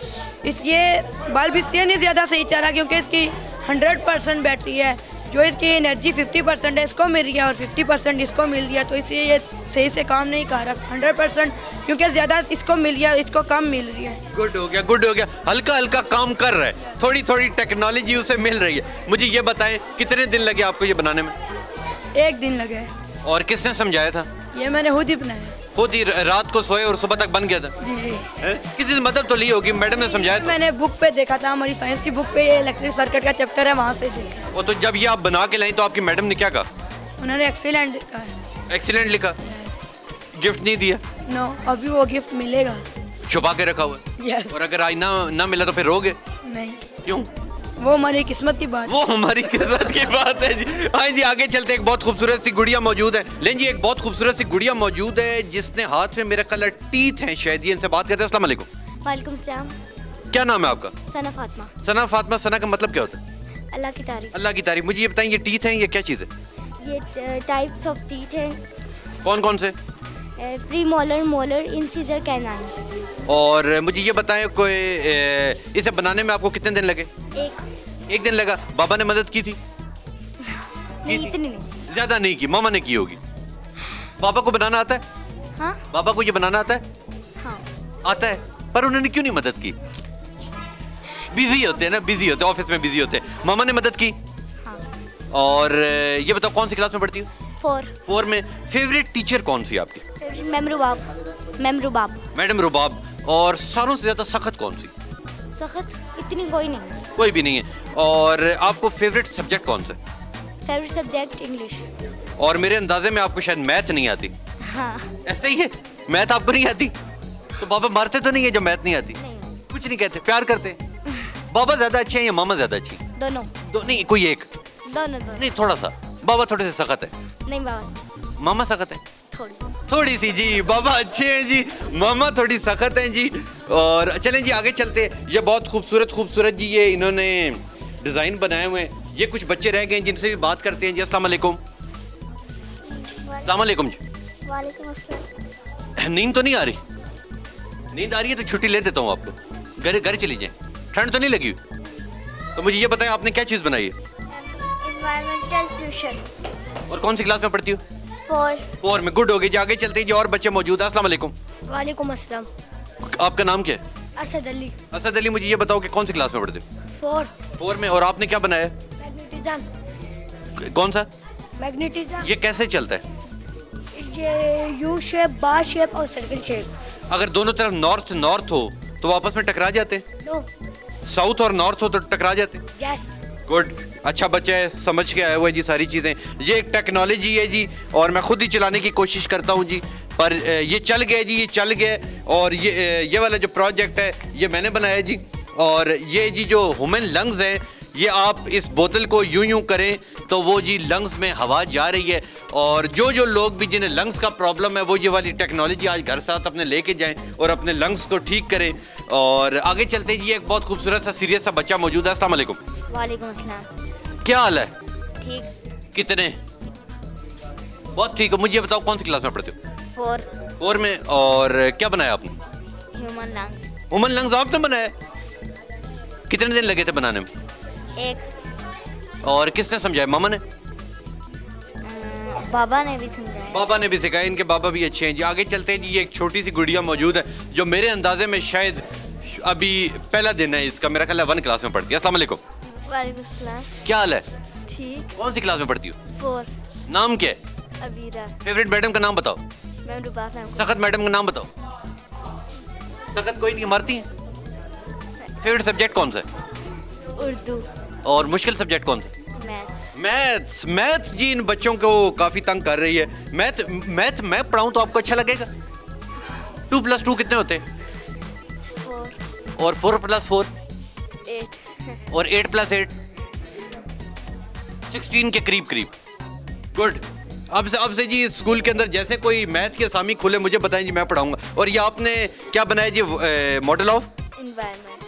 ये बल्ब इससे नहीं ज़्यादा सही चला क्योंकि इसकी 100% बैटरी है, जो इसकी एनर्जी 50% है इसको मिल रही है और 50% इसको मिल रही है, तो इसलिए ये सही से काम नहीं कर रहा 100% क्योंकि ज़्यादा इसको मिल रही है, इसको कम मिल रही है। गुड हो गया, गुड हो गया। हल्का हल्का काम कर रहा है, थोड़ी थोड़ी टेक्नोलॉजी उसे मिल रही है। मुझे ये बताएं कितने दिन लगे आपको ये बनाने में? 1 दिन लगे। और किसने समझाया था? ये मैंने खुद ही बनाया। खुद ही रात को सोए और सुबह तक बन गया था? जी। किसी ने मदद तो ली होगी, मैडम ने समझाया था? मैंने बुक पे देखा था, हमारी साइंस की बुक पे ये इलेक्ट्रिक सर्किट का चैप्टर है, वहाँ से देखा। वो तो जब ये आप बना के लाई तो आपकी मैडम ने क्या कहा? उन्होंने एक्सीलेंट लिखा है। एक्सीलेंट लिखा? गिफ्ट नहीं दिया? नो, अभी वो गिफ्ट मिलेगा। छुपा के रखा हुआ है? यस। और अगर आज ना मिला तो फिर रोगे? नहीं, क्यों? वो हमारी किस्मत की बात। वो हमारी किस्मत की बात है जी। हाँ जी आगे चलते, एक बहुत खूबसूरत सी गुड़िया मौजूद है। लेकिन जी एक बहुत खूबसूरत सी गुड़िया मौजूद है जिसने हाथ में मेरा कलर टीथ हैं शायद। ये इनसे बात करते हैं। अस्सलाम वालेकुम। वालेकुम सलाम। क्या नाम है आपका? सना फातिमा। सना फातिमा। सना का मतलब क्या होता है? अल्लाह की तारीफ। अल्लाह की तारीफ। मुझे ये बताएं ये टीथ हैं ये क्या चीज़ है? ये टाइप्स ऑफ टीथ हैं। कौन कौन से? Pre molar, molar, incisor, canine. और मुझे ये बताएं कोई इसे बनाने में आपको कितने दिन लगे? एक दिन लगा। बाबा ने मदद की थी? नहीं, इतनी नहीं। ज्यादा नहीं की, मामा ने की होगी। बाबा को बनाना आता है? हाँ बाबा को ये बनाना आता है? हाँ। आता है, पर उन्होंने क्यों नहीं मदद की? बिजी होते हैं ना, बिजी होते हैं, ऑफिस में बिजी होते हैं। मामा ने मदद की? हाँ। और ये बताओ कौन सी क्लास में पढ़ती हो? 4 में। फेवरेट टीचर कौन सी आपकी? मैम रुबाब। मैडम रुबाब। और सारों से ज्यादा सख्त कौन सी? सख्त इतनी कोई नहीं। कोई भी नहीं है। और आपको फेवरेट सब्जेक्ट कौन सा? Favourite subject English. और मेरे अंदाजे में आपको शायद मैथ नहीं आती। हाँ। ऐसे ही है, मैथ आपको नहीं आती तो बाबा मारते तो नहीं है जब मैथ नहीं आती? नहीं। कुछ नहीं कहते, प्यार करते हैं। बाबा ज्यादा अच्छे हैं या मामा ज्यादा अच्छी? दोनों। नहीं, कोई एक। दोनों। नहीं, थोड़ा सा। बाबा थोड़े से सख्त है? नहीं बाबा से मामा सख्त है? थोड़ी सी जी। बाबा अच्छे हैं जी, मामा थोड़ी सख्त हैं जी। और चलें जी आगे चलते हैं। ये बहुत खूबसूरत जी ये इन्होंने डिज़ाइन बनाए हुए हैं। ये कुछ बच्चे रह गए हैं जिनसे भी बात करते हैं जी। अस्सलाम वालेकुम। अस्सलाम वालेकुम जी। वालेकुम अस्सलाम। नींद तो नहीं आ रही? नींद आ रही है तो छुट्टी ले देता हूँ आपको, घर चली जाए। ठंड तो नहीं लगी? तो मुझे ये बताएं आपने क्या चीज़ बनाई है? Environmental pollution. और कौन सी क्लास में पढ़ती हो? 4 में। गुड हो गई जी आगे चलते हैं जी। और बच्चे मौजूद हैं। अस्सलाम वालेकुम। वालेकुम अस्सलाम। आपका नाम क्या है? असद अली। असद अली। मुझे ये बताओ कि कौन सी क्लास में पढ़ते हो? 4 में। और आपने क्या बनाया? मैग्नेटिज्म। कौन सा? मैग्नेटिज्म। ये कैसे चलता है? ये यू शेप, बार शेप और सर्कल शेप। अगर दोनों तरफ नॉर्थ हो तो आपस में टकरा जाते हैं? नो। साउथ और नॉर्थ हो तो टकरा जाते हैं? यस। गुड, अच्छा बच्चा है, समझ के आया हुआ है जी सारी चीज़ें। ये एक टेक्नोलॉजी है जी और मैं खुद ही चलाने की कोशिश करता हूँ जी, पर ये चल गया जी, ये चल गया। और ये वाला जो प्रोजेक्ट है ये मैंने बनाया जी। और ये जी जो ह्यूमन लंग्स हैं, ये आप इस बोतल को यूं करें तो वो जी लंग्स में हवा जा रही है। और जो लोग भी जिन्हें लंग्स का प्रॉब्लम है वो ये वाली टेक्नोलॉजी आज घर साथ अपने लेके जाएं और अपने लंग्स को ठीक करें। और आगे चलते जी एक बहुत खूबसूरत सा सीरियस सा बच्चा मौजूद है। अस्सलाम वालेकुम। वालेकुम अस्सलाम। क्या हाल है? ठीक। कितने? बहुत ठीक है। मुझे ये बताओ कौन सी क्लास में पढ़ते हो? 4 में। और क्या बनाया आपने? Human lungs. ह्यूमन लंग्स आपने बनाया? कितने दिन लगे थे बनाने में? 1। और किसने समझाया, मामा ने? बाबा ने भी सिखाया। बाबा ने भी सिखाया, इनके बाबा भी अच्छे हैं जी। आगे चलते हैं जी, ये एक छोटी सी गुड़िया मौजूद है जो मेरे अंदाजे में शायद अभी पहला दिन है इसका, मेरा ख्याल है 1 क्लास में पढ़ती है। अस्सलाम वालेकुम। वालेकुम सलाम। क्या हाल है? ठीक। कौन सी क्लास में पढ़ती हो? 4। नाम क्या है? अबीरा। फेवरेट मैडम का नाम बताओ। मैम रुबा मैम। सखत मैडम का नाम बताओ। सखत कोई नहीं, मारती है। फेवरेट सब्जेक्ट कौन सा है? उर्दू। और मुश्किल सब्जेक्ट कौन सा? मैथ्स। मैथ्स जी इन बच्चों को काफी तंग कर रही है। मैथ मैं पढ़ाऊं तो आपको अच्छा लगेगा? 2 + 2 कितने होते हैं? 4। और 4 + 4? 8। और 8 + 8? 16 के करीब। गुड। अब से जी स्कूल के अंदर जैसे कोई मैथ की असामी खुले मुझे बताएं जी, मैं पढ़ाऊंगा। और ये आपने क्या बनाया जी? Model of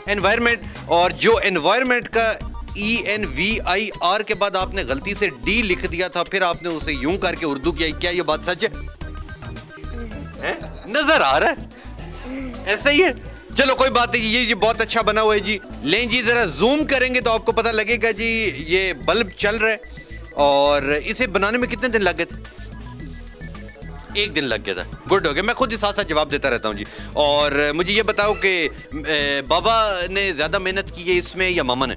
environment. और जो एनवायरनमेंट का ENVIR के बाद आपने गलती से D लिख दिया था, फिर आपने उसे यूं करके उर्दू किया, क्या ये बात सच है? नजर आ रहा है ऐसा ही है। चलो कोई बात नहीं, ये बहुत अच्छा बना हुआ है जी। लें जी, जरा जूम करेंगे तो आपको पता लगेगा जी ये बल्ब चल रहा है। और इसे बनाने में कितने दिन लग गए थे? 1 दिन लग गया था। गुड हो गया। मैं खुद ही साथ साथ जवाब देता रहता हूँ जी। और मुझे ये बताओ कि बाबा ने ज्यादा मेहनत की है इसमें या मामा ने?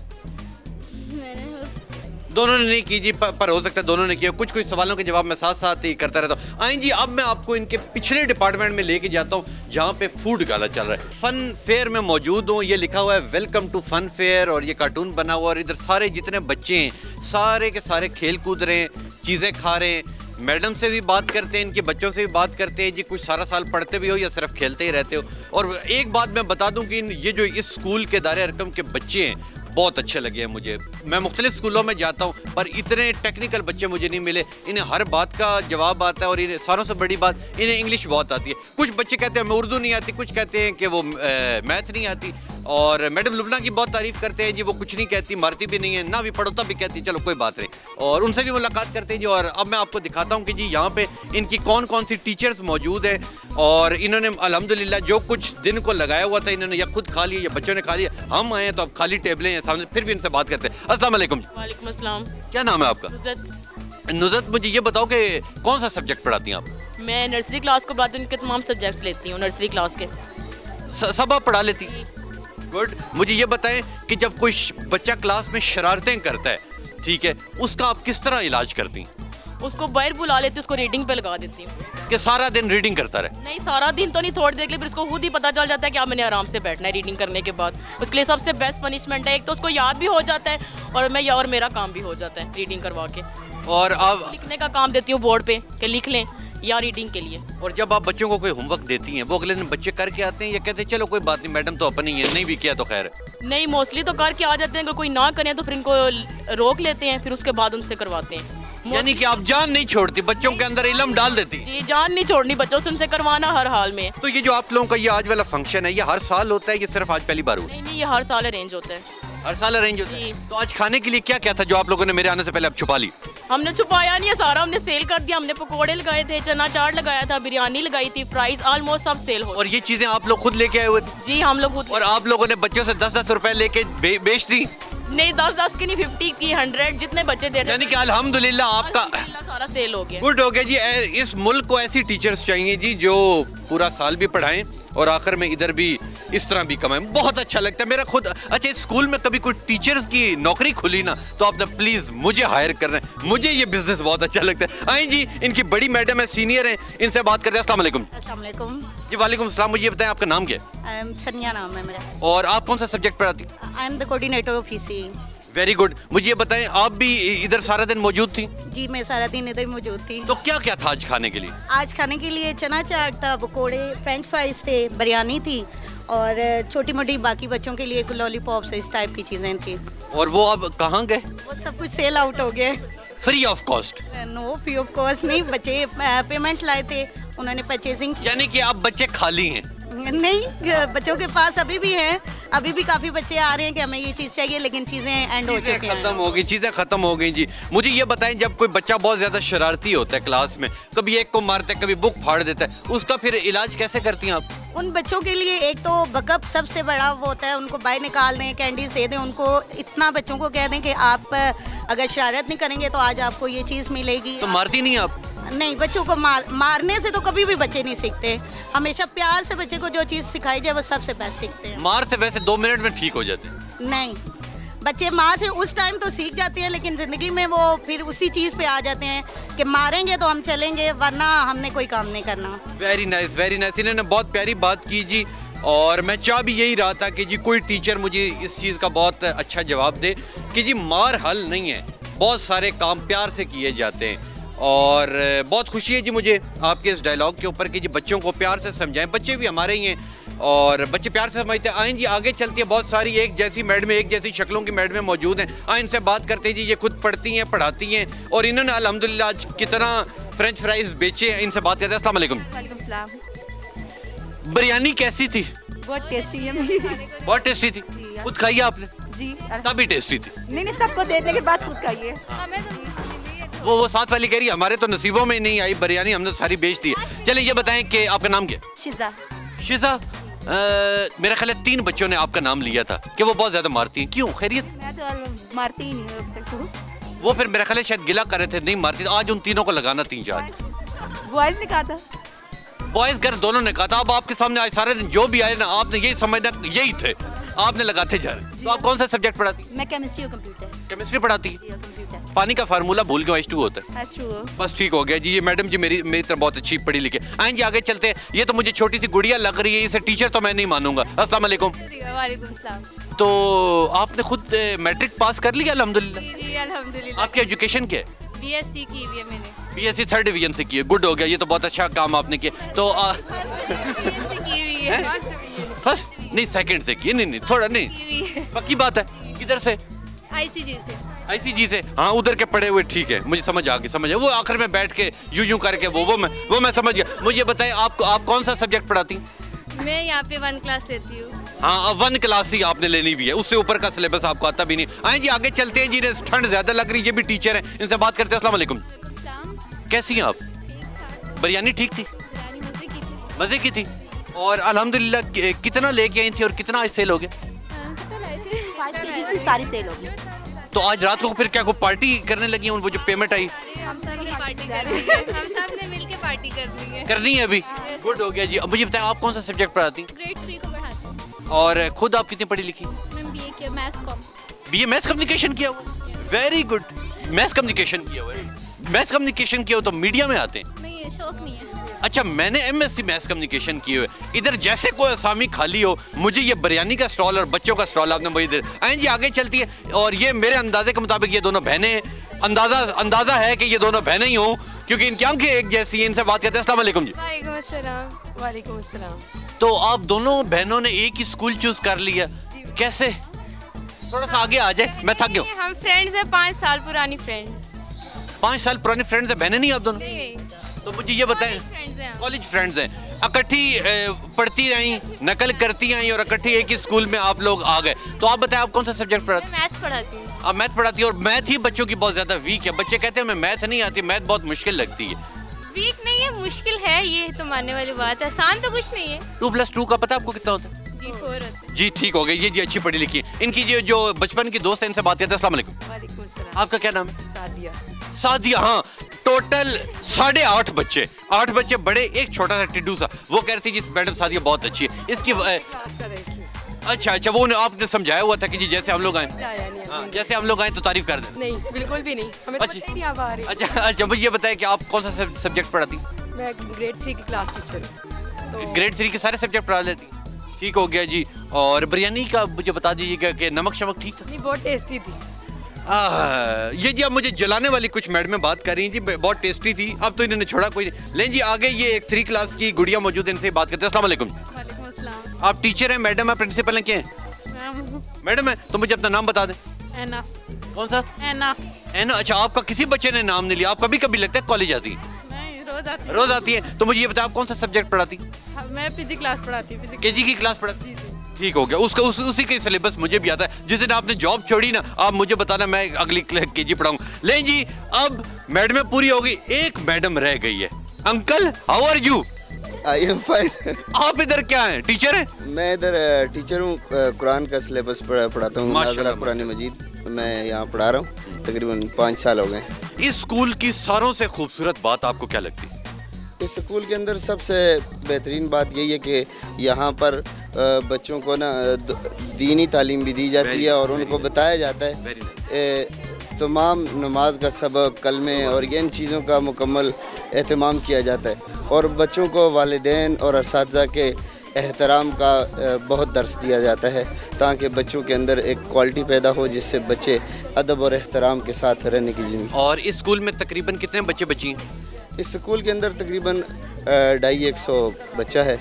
दोनों ने नहीं की जी, पर हो सकता है दोनों ने किया। कुछ सवालों के जवाब मैं साथ साथ ही करता रहता हूँ। आइए जी, अब मैं आपको इनके पिछले डिपार्टमेंट में लेके जाता हूँ जहाँ पे फूड गाला चल रहा है। फन फेयर में मौजूद हूँ। ये लिखा हुआ है वेलकम टू फन फेयर और ये कार्टून बना हुआ। और इधर सारे जितने बच्चे हैं सारे के सारे खेल कूद रहे हैं, चीज़ें खा रहे हैं। मैडम से भी बात करते हैं, इनके बच्चों से भी बात करते हैं जी। कुछ सारा साल पढ़ते भी हो या सिर्फ खेलते ही रहते हो। और एक बात मैं बता दूं कि ये जो इस स्कूल के दायरे अरकम के बच्चे हैं बहुत अच्छे लगे हैं मुझे। मैं मुख्तलिफ स्कूलों में जाता हूँ पर इतने टेक्निकल बच्चे मुझे नहीं मिले। इन्हें हर बात का जवाब आता है और इन्हें सारों से बड़ी बात, इन्हें इंग्लिश बहुत आती है। कुछ बच्चे कहते हैं हमें उर्दू नहीं आती, कुछ कहते हैं कि वो मैथ नहीं आती। और मैडम लुबना की बहुत तारीफ करते हैं जी, वो कुछ नहीं कहती, मारती भी नहीं है, ना भी पढ़ो तब भी कहती, चलो कोई बात नहीं। और उनसे भी मुलाकात करते हैं जी। और अब मैं आपको दिखाता हूँ कि जी यहाँ पे इनकी कौन कौन सी टीचर्स मौजूद हैं। और इन्होंने अल्हम्दुलिल्लाह जो कुछ दिन को लगाया हुआ था इन्होंने या खुद खा लिया या बच्चों ने खा लिया। हम आए हैं तो अब खाली टेबलें हैं सामने, फिर भी इनसे बात करते हैं। अस्सलाम वालेकुम। वालेकुम अस्सलाम। क्या नाम है आपका? नुज़त। मुझे ये बताओ कि कौन सा सब्जेक्ट पढ़ाती हैं आप? मैं नर्सरी क्लास को पढ़ाती हूँ, उनके तमाम सब्जेक्ट्स लेती हूँ नर्सरी क्लास के। सब आप पढ़ा लेती? गुड। मुझे ये बताएं कि जब कोई बच्चा क्लास में शरारतें करता है, ठीक है, उसका आप किस तरह इलाज करती हैं? उसको बाहर बुला लेती हूँ, उसको रीडिंग पे लगा देती हूँ। कि सारा दिन रीडिंग करता रहे? नहीं, सारा दिन तो नहीं, थोड़ी देर के लिए, फिर उसको खुद ही पता चल जाता है कि अब मैंने आराम से बैठना है रीडिंग करने के बाद। उसके लिए सबसे बेस्ट पनिशमेंट है, एक तो उसको याद भी हो जाता है और मेरा काम भी हो जाता है रीडिंग करवा के। और आप लिखने का काम देती हूँ बोर्ड पे कि लिख लें या रीडिंग के लिए। और जब आप बच्चों को कोई होमवर्क देती हैं वो अगले दिन बच्चे करके आते हैं या कहते हैं चलो कोई बात नहीं मैडम तो अपनी है, नहीं भी किया तो खैर? नहीं, मोस्टली तो करके आ जाते हैं। अगर कोई ना करें तो फिर इनको रोक लेते हैं, फिर उसके बाद उनसे करवाते हैं। यानी कि आप जान नहीं छोड़ती, बच्चों के अंदर इल्म डाल देती? जी, जान नहीं छोड़नी, बच्चों से उनसे करवाना हर हाल में। तो ये जो आप लोगों का ये आज वाला फंक्शन है ये हर साल होता है, ये सिर्फ आज पहली बार हुआ? नहीं, ये हर साल अरेंज होता है। हर साल अरेंज होता है। तो आज खाने के लिए क्या क्या था जो आप लोगों ने मेरे आने से पहले अब छुपा ली? हमने छुपाया नहीं है, सारा हमने सेल कर दिया। हमने पकोड़े लगाए थे, चना चाट लगाया था, बिरयानी लगाई थी, फ्राइज ऑलमोस्ट सब सेल हो। और ये चीजें आप लोग खुद लेके आए हुए थे? जी, हम लोग खुद। और आप लोगों ने बच्चों से 10-10 रुपए लेके बेच दी? नहीं, 10-10 की नहीं, 50 की, 100 जितने बच्चे दे रहे। यानी कि अल्हम्दुलिल्लाह आपका सारा सेल हो गया। गुड हो गया जी। इस मुल्क को ऐसी टीचर्स चाहिए जी जो पूरा साल भी पढ़ाएं और आखिर में इधर भी इस तरह भी कमाएं। बहुत अच्छा लगता है मेरा खुद। अच्छा, इस स्कूल में कभी कोई टीचर्स की नौकरी खुली ना तो आपने प्लीज मुझे हायर करना है, मुझे ये बिजनेस बहुत अच्छा लगता है। आइए जी, इनकी बड़ी मैडम है, सीनियर हैं, इनसे बात करते हैं। अस्सलाम वालेकुम। अस्सलाम वालेकुम जी वालेकुम सलाम। मुझे ये बताएं आपका नाम क्या है? सनिया नाम है मेरा। और आप कौन सा सब्जेक्ट पढ़ाती? I am the coordinator of EC. Very good. मुझे ये बताएं आप भी इधर सारा दिन मौजूद थी? जी, मैं सारा दिन इधर मौजूद थी। तो क्या क्या था आज खाने के लिए? आज खाने के लिए चना चाट था, पकोड़े, फ्रेंच फ्राइज थे, बिरयानी थी और छोटी मोटी बाकी बच्चों के लिए लॉलीपॉप्स इस टाइप की चीज़ें थी। और वो अब कहाँ गए? वो सब कुछ सेल आउट हो गया। Free of cost? No, free of cost नहीं, बच्चे पेमेंट लाए थे, उन्होंने परचेजिंग। यानी कि आप बच्चे खाली हैं? नहीं, बच्चों के पास अभी भी हैं, अभी भी काफ़ी बच्चे आ रहे हैं कि हमें ये चीज़ चाहिए, लेकिन चीज़ें एंड हो चुकी हैं, खत्म हो गई, चीज़ें खत्म हो गई जी। मुझे ये बताएं जब कोई बच्चा बहुत ज़्यादा शरारती होता है क्लास में, कभी एक को मारता है, कभी बुक फाड़ देता है, उसका फिर इलाज कैसे करती हैं आप? उन बच्चों के लिए एक तो बकअप सबसे बड़ा वो होता है, उनको बाहर निकाल दें, कैंडीज दे दें उनको। इतना बच्चों को कह दें कि आप अगर शरारत नहीं करेंगे तो आज आपको ये चीज़ मिलेगी। तो मारती नहीं आप? नहीं, बच्चों को मारने से तो कभी भी बच्चे नहीं सीखते। हमेशा प्यार से बच्चे को जो चीज़ सिखाई जाए वो सबसे बेस्ट सीखते हैं। मार से वैसे 2 मिनट में ठीक हो जाते हैं। नहीं, बच्चे माँ से उस टाइम तो सीख जाते हैं, लेकिन ज़िंदगी में वो फिर उसी चीज़ पे आ जाते हैं कि मारेंगे तो हम चलेंगे, वरना हमने कोई काम नहीं करना। Very nice, very nice. इन्होंने बहुत प्यारी बात की जी, और मैं चाह भी यही रहा था कि जी कोई टीचर मुझे इस चीज़ का बहुत अच्छा जवाब दे कि जी मार हल नहीं है, बहुत सारे काम प्यार से किए जाते हैं। और बहुत खुशी है जी मुझे आपके इस डायलॉग के ऊपर कि जी बच्चों को प्यार से समझाएं। बच्चे भी हमारे ही हैं और बच्चे प्यार से समझते हैं। आएँ जी, आगे चलती है, बहुत सारी एक जैसी मैडमें, एक जैसी शक्लों की मैडमें मौजूद हैं। आए इनसे बात करते हैं जी। ये खुद पढ़ती हैं, पढ़ाती हैं, और इन्होंने अल्हम्दुलिल्लाह आज कितना फ्रेंच फ्राइज़ बेचे हैं। इनसे बात करते हैं। अस्सलाम वालेकुम। वालेकुम सलाम। बिरयानी कैसी थी? बहुत टेस्टी है। बहुत टेस्टी थी। खुद खाई है आपने? जी। तभी टेस्टी थी। नहीं, सबको देने के बाद खुद खाइए। वो साथ वाली कह रही है हमारे तो नसीबों में नहीं आई बिरयानी, हमने तो सारी बेच दी है। चलिए ये बताएं कि आपका नाम क्या? शिजा। शिजा, मेरा ख्याल है 3 बच्चों ने आपका नाम लिया था कि वो बहुत ज्यादा मारती हैं। क्यों, खैरियत? मैं तो मारती ही नहीं अब तक तो। वो फिर मेरा ख्याल है शायद गिला कर रहे थे, नहीं मारती। आज उन तीनों को लगाना 3-4। बॉयज ने कहा था। बॉयज घर दोनों ने कहा था। अब आपके सामने आज सारे दिन जो भी आए ना, आपने यही समझना यही थे, आपने लगाते जा रहे। तो आप कौन सा सब्जेक्ट पढ़ाती? मैं केमिस्ट्री और कंप्यूटर। केमिस्ट्री पढ़ाती? कंप्यूटर। पानी का फार्मूला भूल गए, H2 होता है। बस ठीक हो गया जी। ये मैडम जी मेरी तरह बहुत अच्छी पढ़ी लिखी। आएँ जी, आगे चलते हैं। ये तो मुझे छोटी सी गुड़िया लग रही है, इसे टीचर तो मैं नहीं मानूंगा। अस्सलाम वालेकुम। वालेकुम सलाम। तो आपने खुद मैट्रिक पास कर लिया? अल्हम्दुलिल्लाह। जी अल्हम्दुलिल्लाह। आपकी एजुकेशन क्या है? BSc की हुई है मैंने। BSc 3rd डिवीजन से की है। गुड हो गया, ये तो बहुत अच्छा काम आपने किया। तो की हुई है। फर्स्ट नहीं, सेकंड से की? नहीं, थोड़ा नहीं, पक्की बात है। किधर से? ICG से। ICG से? हाँ, उधर के पढ़े हुए, ठीक है, मुझे समझ आ गई। वो आखिर में बैठ के यूं करके वो मैं समझ गया। मुझे बताएं आप कौन सा सब्जेक्ट पढ़ाती? मैं यहाँ पे 1 क्लास लेती हूँ। हाँ, 1 क्लास ही आपने लेनी भी है, उससे ऊपर का सिलेबस आपको आता भी नहीं। आए जी, आगे चलते हैं जी। ठंड ज्यादा लग रही है, ये भी टीचर है, इनसे बात करते हैं। अस्सलाम वालेकुम। कैसी हैं आप? बिरयानी ठीक थी? मजे की थी। और अल्हम्दुलिल्लाह कितना लेके आई थी और कितना आज सेल हो गया? सारी सेल हो गई। तो आज रात को फिर क्या को पार्टी करने लगी हैं? वो जो पेमेंट आई हम सब पार्टी करनी है। हम सब ने मिलके पार्टी करनी है अभी। गुड हो गया जी। अब मुझे बताएं आप कौन सा सब्जेक्ट पढ़ाती? ग्रेड 3 को पढ़ाती हूँ। और खुद आप कितनी पढ़ी लिखी? मैं BA किया maths com. BA maths communication किया हुआ? Very good. मैथ्स कम्युनिकेशन किया हुआ है। मैथ्स कम्युनिकेशन किया हो तो मीडिया में आते हैं? नहीं, ये शौक नहीं है। अच्छा, मैंने MSc मैथ्स कम्युनिकेशन किए हुए। इधर जैसे कोई असामी खाली हो, मुझे ये बिरयानी का स्टॉल और बच्चों का स्टॉल आपने वही दे। आए जी, आगे चलती है। और ये मेरे अंदाजे के मुताबिक ये दोनों बहनें, अंदाजा है कि ये दोनों बहनें ही हों, क्योंकि इनकी आंखें एक जैसी हैं। इनसे बात करते हैं। अस्सलाम वालेकुम जी। वालेकुम अस्सलाम। वालेकुम अस्सलाम। तो आप दोनों बहनों ने एक ही स्कूल चूज कर लिया, कैसे? थोड़ा सा आगे आ जाए, मैं थक गया हूँ। हम फ्रेंड्स हैं, 5 साल पुरानी फ्रेंड्स। 5 साल पुरानी फ्रेंड्स हैं, बहनें नहीं आप दोनों? तो मुझे ये बताएं, कॉलेज फ्रेंड्स हैं, इकट्ठी पढ़ती रही, नकल करती आई और इकट्ठी एक ही स्कूल में आप लोग आ गए। तो आप बताएं आप कौन सा सब्जेक्ट पढ़ाते? मैथ्स पढ़ाती हूँ। आप मैथ पढ़ाती है, और मैथ ही बच्चों की बहुत ज्यादा वीक है। बच्चे कहते हैं हमें मैथ नहीं आती, मैथ बहुत मुश्किल लगती है। वीक नहीं है, मुश्किल है, ये तो मानने वाली बात है। आसान तो कुछ नहीं है। 2+2 का पता आपको कितना होता है? जी 4 होता है। जी ठीक हो गई। ये जी अच्छी पढ़ी लिखी है। इनकी जो बचपन की दोस्त है, इनसे बात करते हैं। अस्सलाम वालेकुम। वालेकुम अस्सलाम। आपका क्या नाम है? सादिया। सादिया। हाँ, टोटल 8.5 बच्चे, 8 बच्चे बड़े, एक छोटा सा टिड्डू सा। वो कह रही थी जिस मैडम सादिया बहुत अच्छी है इसकी। अच्छा, वो आपने समझाया हुआ था कि जी जैसे हम लोग आए, जैसे हम लोग आए तो तारीफ कर दें? नहीं, बिल्कुल भी नहीं, हमें तो पता ही नहीं आ रही। अच्छा, मुझे ये बताएं कि आप कौन सा सब्जेक्ट पढ़ाती? मैं ग्रेड 3 की क्लास टीचर हूँ। ग्रेड 3 के सारे सब्जेक्ट पढ़ा लेती? ठीक हो गया जी। और बिरयानी का मुझे बता दीजिएगा कि नमक शमक ठीक था? नहीं, बहुत टेस्टी थी। ये जी अब मुझे जलाने वाली कुछ मैडमें बात कर रही हैं जी, बहुत टेस्टी थी। अब तो इन्होंने छोड़ा कोई नहीं। लें जी, आगे ये एक 3 क्लास की गुड़िया मौजूद है, इनसे बात करते हैं। अस्सलाम वालेकुम। वालेकुम अस्सलाम। आप टीचर हैं, मैडम है, प्रिंसिपल हैं, क्या हैं? मैडम है। तो मुझे अपना नाम बता दें। एना। कौन सा? एना। एना। अच्छा, आपका किसी बच्चे ने नाम नहीं लिया? आप कभी कभी लगता है कॉलेज आती है? नहीं, रोज आती है। तो मुझे ये बताओ आप कौन सा सब्जेक्ट पढ़ाती? मैं PG क्लास पढ़ाती हूँ। KG की क्लास पढ़ाती? ठीक हो गया। उसी के सिलेबस मुझे भी आता है। जिस दिन आपने जॉब छोड़ी ना, आप मुझे बताना, मैं अगली KG पढ़ाऊंगा। ले जी, अब मैडम पूरी हो गई, एक मैडम रह गई है। Uncle, how are you? I am fine. आप इधर क्या हैं, टीचर हैं? मैं इधर टीचर हूँ, कुरान का सिलेबस पढ़ाता हूँ, नाज़िला कुरान मजीद मैं यहाँ पढ़ा रहा हूँ। तकरीबन 5 साल हो गए। इस स्कूल की सारों से खूबसूरत बात आपको क्या लगती है? इस स्कूल के अंदर सबसे बेहतरीन बात यही है कि यहाँ पर बच्चों को ना दीनी तालीम भी दी जाती है और उनको बताया जाता है तमाम नमाज का सबक, कलमे और इन चीज़ों का मुकम्मल एहतमाम किया जाता है और बच्चों को वालिदैन और असातिज़ा के एहतराम का बहुत दर्स दिया जाता है ताकि बच्चों के अंदर एक क्वालिटी पैदा हो जिससे बच्चे अदब और एहतराम के साथ रहने की ज़िंदगी। और इस स्कूल में तकरीबन कितने बच्चे बच्ची हैं? इस स्कूल के अंदर तकरीबन 250 बच्चा है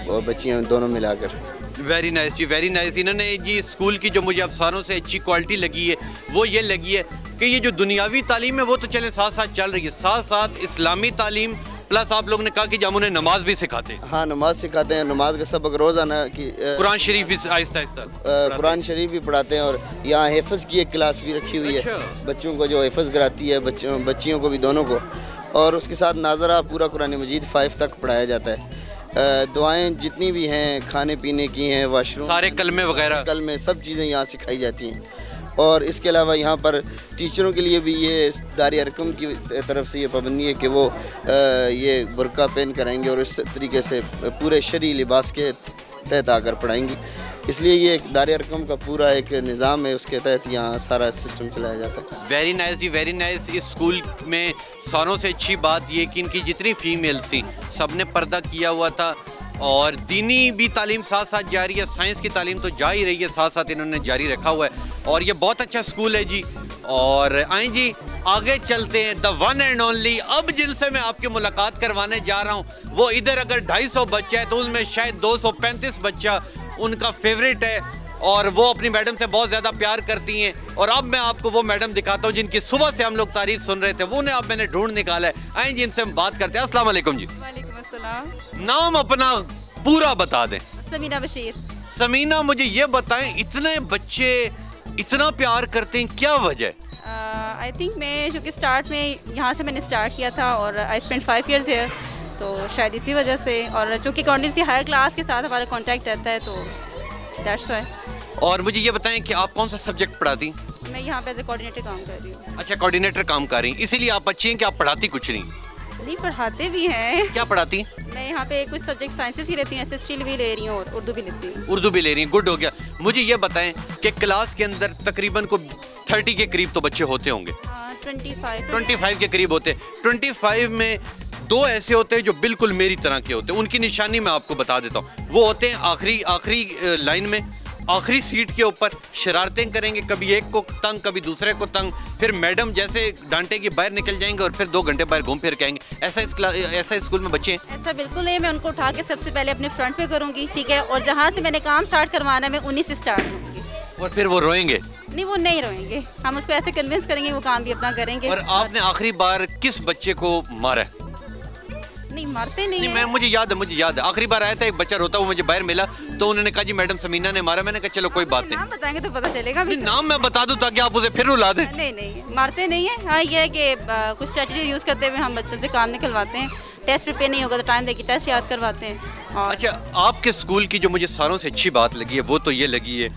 और बच्चियाँ दोनों मिलाकर। वेरी नाइस जी, वेरी नाइस। इन्होंने जी स्कूल की जो मुझे अफसारों से अच्छी क्वालिटी लगी है वो ये लगी है कि ये जो दुनियावी तालीम है वो तो चले साथ साथ चल रही है, साथ साथ इस्लामी तालीम प्लस आप लोगों ने कहा कि हम उन्हें नमाज भी सिखाते हैं। हाँ, नमाज सिखाते हैं, नमाज का सबक रोज़ाना की कुरान शरीफ भी आहिस्ता आहिस्ता कुरान शरीफ भी पढ़ाते हैं और यहाँ हिफ्ज़ की एक क्लास भी रखी हुई है बच्चों को जो हिफ्ज़ कराती है, बच्चियों को भी दोनों को। और उसके साथ नाजरा पूरा कुरान मजीद 5 तक पढ़ाया जाता है। दुआएं जितनी भी हैं, खाने पीने की हैं, वाशरूम, सारे कलमे वगैरह, कलमे सब चीज़ें यहाँ सिखाई जाती हैं। और इसके अलावा यहाँ पर टीचरों के लिए भी ये दायरे अरकम की तरफ से ये पाबंदी है कि वो ये बुर्का पहन कर आएंगे और इस तरीके से पूरे शरई लिबास के तहत आकर पढ़ाएंगी। इसलिए ये दायरे अरकम का पूरा एक निज़ाम है, उसके तहत यहाँ सारा सिस्टम चलाया जाता है। वेरी नाइस जी, वेरी नाइस। इस स्कूल में सारों से अच्छी बात ये कि इनकी जितनी फीमेल्स थी सब ने पर्दा किया हुआ था और दीनी भी तालीम साथ साथ जारी है, साइंस की तालीम तो जा ही रही है, साथ साथ इन्होंने जारी रखा हुआ है और ये बहुत अच्छा स्कूल है जी। और आए जी आगे चलते हैं, द वन एंड ओनली। अब जिनसे मैं आपकी मुलाकात करवाने जा रहा हूँ वो इधर अगर 250 बच्चा है तो उनमें शायद 235 बच्चा उनका फेवरेट है और वो अपनी मैडम से बहुत ज़्यादा प्यार करती हैं। और अब मैं आपको वो मैडम दिखाता हूँ जिनकी सुबह से हम लोग तारीफ सुन रहे थे, वो उन्हें अब मैंने ढूंढ निकाला है। आए जी इनसे हम बात करते हैं। अस्सलाम वालेकुम जी। वालेकुम अस्सलाम। नाम अपना पूरा बता दें। समीना बशीर। समीना, मुझे ये बताएं इतने बच्चे इतना प्यार करते हैं, क्या वजह? आई थिंक मैं चूँकि स्टार्ट में यहाँ से मैंने स्टार्ट किया था और आई स्पेंड 5 years here, तो शायद इसी वजह से। और चूँकि कॉन्टिन्यूसली हर क्लास के साथ हमारा कांटेक्ट रहता है तो दैट्स व्हाई। और मुझे ये बताएं कि आप कौन सा सब्जेक्ट पढ़ाती? मैं यहाँ पे एज ए कोऑर्डिनेटर काम कर रही हूँ। अच्छा, कोऑर्डिनेटर काम कर रही हैं, इसीलिए आप अच्छी हैं कि आप पढ़ाती कुछ नहीं? नहीं, पढ़ाते भी हैं। क्या पढ़ाती? मैं यहाँ पे कुछ सब्जेक्ट साइंसेस ही लेती हूँ, SST भी ले रही हूँ और उर्दू भी लेती हूँ। उर्दू भी ले रही हैं, गुड हो गया। मुझे ये बताएं कि क्लास के अंदर तकरीबन को 30 के करीब तो बच्चे होते होंगे। 25 के करीब होते। 25 में 2 ऐसे होते हैं जो बिल्कुल मेरी तरह के होते हैं, उनकी निशानी मैं आपको बता देता हूँ। वो होते हैं आखिरी लाइन में, आखिरी सीट के ऊपर शरारतें करेंगे, कभी एक को तंग कभी दूसरे को तंग, फिर मैडम जैसे डांटेगी बाहर निकल जाएंगे और फिर 2 घंटे बाहर घूम फिर के आएंगे। ऐसा स्कूल में बच्चे हैं? ऐसा बिल्कुल नहीं। मैं उनको उठा के सबसे पहले अपने फ्रंट पे करूँगी, ठीक है, और जहाँ से मैंने काम स्टार्ट करवाना मैं उन्हीं से स्टार्ट करूँगी। और फिर वो रोएंगे? नहीं, वो नहीं रोएंगे, हम उसको ऐसे कन्विंस करेंगे वो काम भी अपना करेंगे। और आपने आखिरी बार किस बच्चे को मारा है? नहीं, मारते नहीं है। मुझे याद है आखिरी बार आया था एक बच्चा रोता हुआ मुझे बाहर मिला तो उन्होंने कहा जी मैडम समीना ने मारा। मैंने कहा चलो कोई बात नहीं। नाम बताएंगे तो पता चलेगा। नाम मैं बता दूं ताकि आप उसे फिर रुला दें। नहीं, मारते नहीं है। हाँ, ये है कि कुछ स्ट्रेटजी यूज़ करते हुए हम बच्चों से काम निकलवाते हैं। टेस्ट प्रिपेयर नहीं होगा तो टाइम देके टेस्ट याद करवाते हैं। और अच्छा, आपके स्कूल की जो मुझे सारों से अच्छी बात लगी है वो तो ये लगी है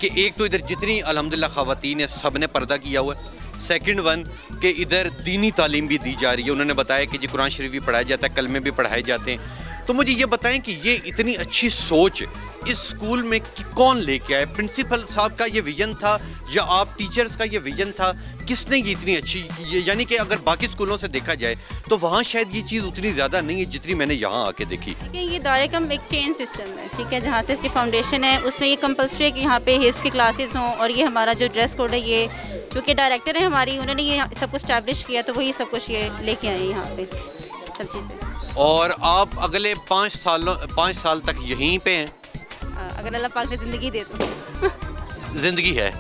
कि एक तो इधर जितनी अल्हम्दुलिल्लाह ख़वातीन है सब ने पर्दा किया हुआ है। सेकंड वन कि इधर दीनी तालीम भी दी जा रही है। उन्होंने बताया कि जी कुरान शरीफ भी पढ़ाया जाता है, कलमे भी पढ़ाए जाते हैं। तो मुझे ये बताएं कि ये इतनी अच्छी सोच इस स्कूल में कौन लेके आए? प्रिंसिपल साहब का ये विजन था या आप टीचर्स का ये विजन था? किसने ये इतनी अच्छी, यानी कि अगर बाकी स्कूलों से देखा जाए तो वहाँ शायद ये चीज़ उतनी ज़्यादा नहीं है जितनी मैंने यहाँ आके देखी। ये दायरे कम एक चेन सिस्टम है, ठीक है, जहाँ से इसकी फाउंडेशन है उसमें ये कंपल्सरी है कि यहाँ पे हिफ्ज़ की क्लासेस हों। और ये हमारा जो ड्रेस कोड है, ये जो कि डायरेक्टर है हमारी, उन्होंने ये सब कुछ स्टैब्लिश किया तो वही सब कुछ ये लेके आए यहाँ पे सब चीज़ें। और आप अगले 5 साल तक यहीं पे हैं? अगर अल्लाह पाक ने ज़िंदगी दे तो। ज़िंदगी है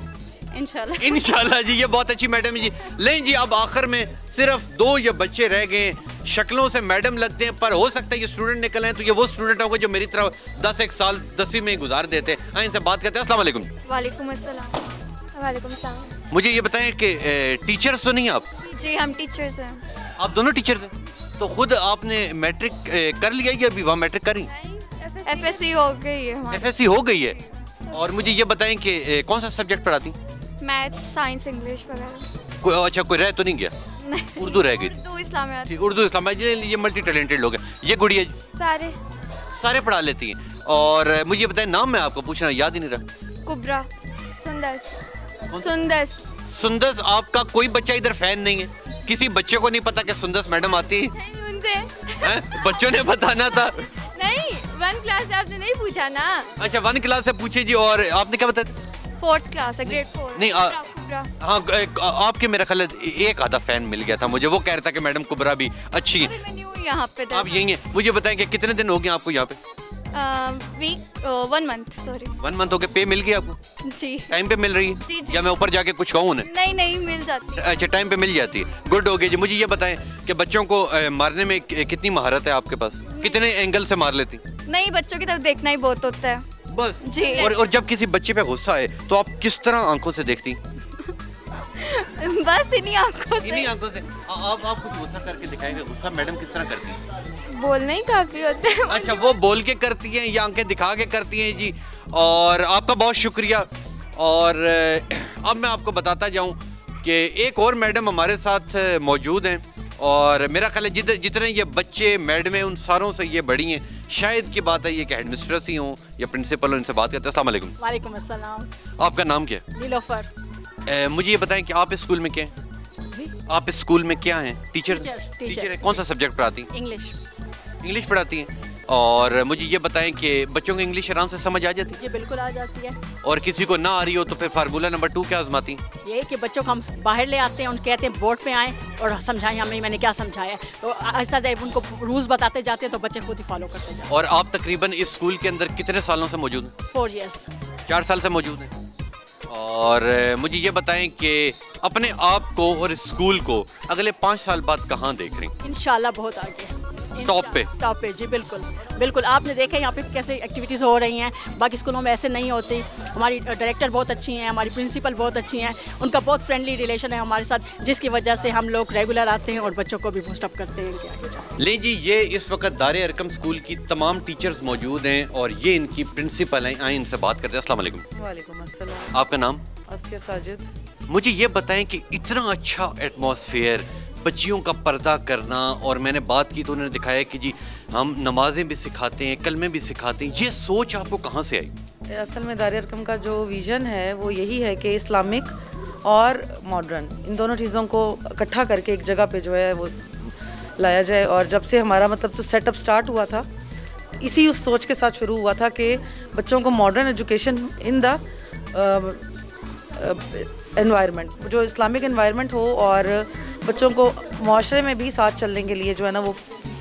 इंशाल्लाह जी। ये बहुत अच्छी मैडम जी। लें जी, अब आखिर में सिर्फ 2 ये बच्चे रह गए। शक्लों से मैडम लगते हैं पर हो सकता है ये स्टूडेंट निकल आए तो ये वो स्टूडेंट होंगे जो मेरी तरह 10-1 साल 10वीं में गुजार देते हैं। इनसे बात करते हैं। अस्सलाम वालेकुम। वालेकुम अस्सलाम। वालेकुम सलाम। मुझे ये बताएं कि टीचर्स तो नहीं आप? जी, हम टीचर्स हैं। आप दोनों टीचर्स हैं? तो खुद आपने मैट्रिक कर लिया या अभी वहाँ मैट्रिक कर रही? FSC हो गई है हमारी। FSC हो गई है। और मुझे ये बताएं कि कौन सा सब्जेक्ट पढ़ाती? मैथ्स, साइंस, इंग्लिश वगैरह। अच्छा कोई रह तो नहीं गया? उर्दू रह गई थी। उर्दू इस्लामियात ठीक, उर्दू इस्लाम, ये मल्टी टैलेंटेड लोग हैं। ये गुड़िया जी सारे पढ़ा लेती हैं। और मुझे बताएं, नाम मैं आपको पूछना याद ही नहीं रहा। कुबरा सुंदस, आपका कोई बच्चा इधर फैन नहीं है? किसी बच्चे को नहीं पता कि सुंदस मैडम आती है? उनसे बच्चों ने बताना था। नहीं 1 क्लास से आपने नहीं पूछा ना। अच्छा 1 क्लास से पूछे जी। और आपने क्या बताया? 4th क्लास है, ग्रेड 4। नहीं कुबरा। हाँ, आपके मेरा ख्याल है एक आधा फैन मिल गया था मुझे, वो कह रहा था कि मैडम कुबरा भी अच्छी है। मैं न्यू यहाँ पे आप यही हैं। मुझे बताएं कि कितने दिन हो गए आपको यहाँ पे? 1 मंथ, सॉरी 1 मंथ हो गए। पे मिल गई आपको? जी टाइम पे मिल रही है? जी, जी। या मैं ऊपर जाके कुछ कहूँ उन्हें? नहीं मिल जाती। अच्छा टाइम पे मिल जाती है, गुड हो गई जी। मुझे ये बताएं कि बच्चों को मारने में कितनी महारत है आपके पास? कितने एंगल से मार लेती? नहीं, बच्चों की तरफ देखना ही बहुत होता है बस जी। और जब किसी बच्चे पे गुस्सा है तो आप किस तरह आंखों से देखती? बस इन्हीं आंखों से। इन्हीं आंखों से। आप कुछ गुस्सा करके दिखाएंगे, गुस्सा मैडम किस तरह करती हैं? बोलना ही काफी होता है। अच्छा वो बोल के करती हैं या आंखें दिखा के करती हैं जी। और आपका बहुत शुक्रिया। और अब मैं आपको बताता जाऊं कि एक और मैडम हमारे साथ मौजूद हैं और मेरा ख्याल है जितने ये बच्चे मैडमें उन सारों से ये बड़ी हैं। शायद की बात है ये कि हेडमिस्ट्रेस ही हों या प्रिंसिपल हो, इनसे बात करते हैं। अस्सलाम वालेकुम। वालेकुम अस्सलाम। आपका नाम क्या है? नीलोफर। मुझे ये बताएं कि आप इस स्कूल में क्या हैं? आप इस स्कूल में क्या हैं? टीचर है। कौन सा सब्जेक्ट पढ़ाती हैं? इंग्लिश पढ़ाती हैं। और मुझे ये बताएं कि बच्चों को इंग्लिश आराम से समझ आ जाती है? ये बिल्कुल आ जाती है। और किसी को ना आ रही हो तो फिर फार्मूला नंबर 2 क्या आजमाती? ये कि बच्चों को हम बाहर ले आते हैं, उन कहते हैं बोर्ड पे आएँ और समझाएं हमें मैंने क्या समझाया, तो ऐसा जब उनको रूल्स बताते जाते हैं तो बच्चे खुद ही फॉलो करते जाते हैं। और आप तकरीबन इस स्कूल के अंदर कितने सालों से मौजूद हैं? 4 years। 4 साल से मौजूद हैं। और मुझे ये बताएं कि अपने आप को और इस स्कूल को अगले 5 साल बाद कहाँ देख रही हैं? इंशाल्लाह बहुत आगे। टॉप पे जी बिल्कुल। आपने देखा यहाँ पे कैसे एक्टिविटीज़ हो रही हैं, बाकी स्कूलों में ऐसे नहीं होती। हमारी डायरेक्टर बहुत अच्छी हैं, हमारी प्रिंसिपल बहुत अच्छी हैं, उनका बहुत फ्रेंडली रिलेशन है हमारे साथ, जिसकी वजह से हम लोग रेगुलर आते हैं और बच्चों को भी बूस्ट अप करते हैं कि आगे जाओ। ले जी, ये इस वक्त दारे अरकम स्कूल की तमाम टीचर्स मौजूद हैं और ये इनकी प्रिंसिपल हैं। आए इनसे बात करते हैं। अस्सलाम वालेकुम। वालेकुम अस्सलाम। आपका नाम? अस्किया साजिद। मुझे ये बताएं कि इतना अच्छा एटमॉस्फेयर, बच्चियों का पर्दा करना, और मैंने बात की तो उन्होंने दिखाया कि जी हम नमाजें भी सिखाते हैं, कलमे भी सिखाते हैं। ये सोच आपको कहाँ से आई? असल में दारे अरकम का जो विज़न है वो यही है कि इस्लामिक और मॉडर्न इन दोनों चीज़ों को इकट्ठा करके एक जगह पे जो है वो लाया जाए। और जब से हमारा मतलब जो सेटअप स्टार्ट हुआ था, इसी उस सोच के साथ शुरू हुआ था कि बच्चों को modern education in the environment, जो इस्लामिक एनवायरनमेंट हो, और बच्चों को माशरे में भी साथ चलने के लिए जो है ना वो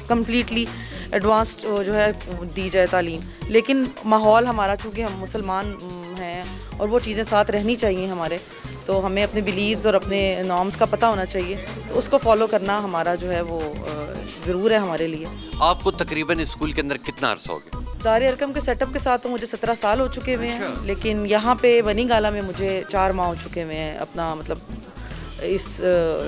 कम्प्लीटली एडवांस्ड जो है दी जाए तालीम। लेकिन माहौल हमारा, चूँकि हम मुसलमान हैं और वो चीज़ें साथ रहनी चाहिए हमारे, तो हमें अपने बिलीव्स और अपने नॉर्म्स का पता होना चाहिए, तो उसको फॉलो करना हमारा जो है वो ज़रूर है हमारे लिए। आपको तकरीबन स्कूल के अंदर कितना अर्सा हो गया? दारे अरकम के सेटअप के साथ तो मुझे 17 साल हो चुके हुए हैं। लेकिन यहाँ पे बनी गाला में मुझे 4 माह हो चुके हुए हैं अपना मतलब इस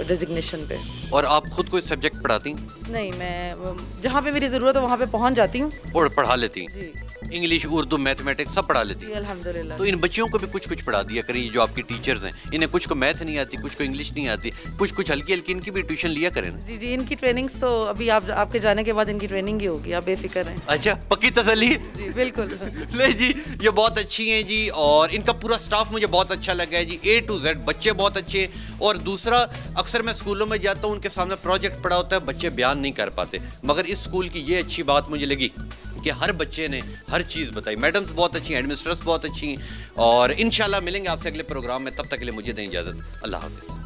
डेजिग्नेशन पे। और आप खुद कोई सब्जेक्ट पढ़ाती? नहीं, मैं जहाँ पे मेरी ज़रूरत है वहाँ पे पहुँच जाती हूँ और पढ़ा लेती हैं? इंग्लिश, उर्दू, मैथमेटिक्स सब पढ़ा लेती हैं? अल्हम्दुलिल्लाह। तो इन बच्चियों को भी कुछ कुछ पढ़ा दिया करें, जो आपकी टीचर्स हैं। इन्हें कुछ को मैथ नहीं आती, कुछ को इंग्लिश नहीं आती, कुछ हल्की हल्की इनकी भी ट्यूशन लिया करें ना। जी, इनकी ट्रेनिंग्स तो अभी आपके जाने के बाद इनकी ट्रेनिंग ही होगी, आप बेफिक्र हैं। अच्छा, पक्की तसल्ली? जी बिल्कुल। ले जी, ये बहुत अच्छी हैं जी, और इनका पूरा स्टाफ मुझे बहुत अच्छा लगा है जी। A to Z बच्चे बहुत अच्छे हैं। और दूसरा, अक्सर मैं स्कूलों में जाता हूँ, उनके सामने प्रोजेक्ट पड़ा होता है, बच्चे बयान नहीं कर पाते, मगर इस स्कूल की ये अच्छी बात मुझे लगी कि हर बच्चे ने हर चीज़ बताई। मैडम्स बहुत अच्छी हैं, हेडमिस्ट्रेस बहुत अच्छी हैं। और इंशाल्लाह मिलेंगे आपसे अगले प्रोग्राम में, तब तक के लिए मुझे दें इजाज़त। अल्लाह हाफ़िज़।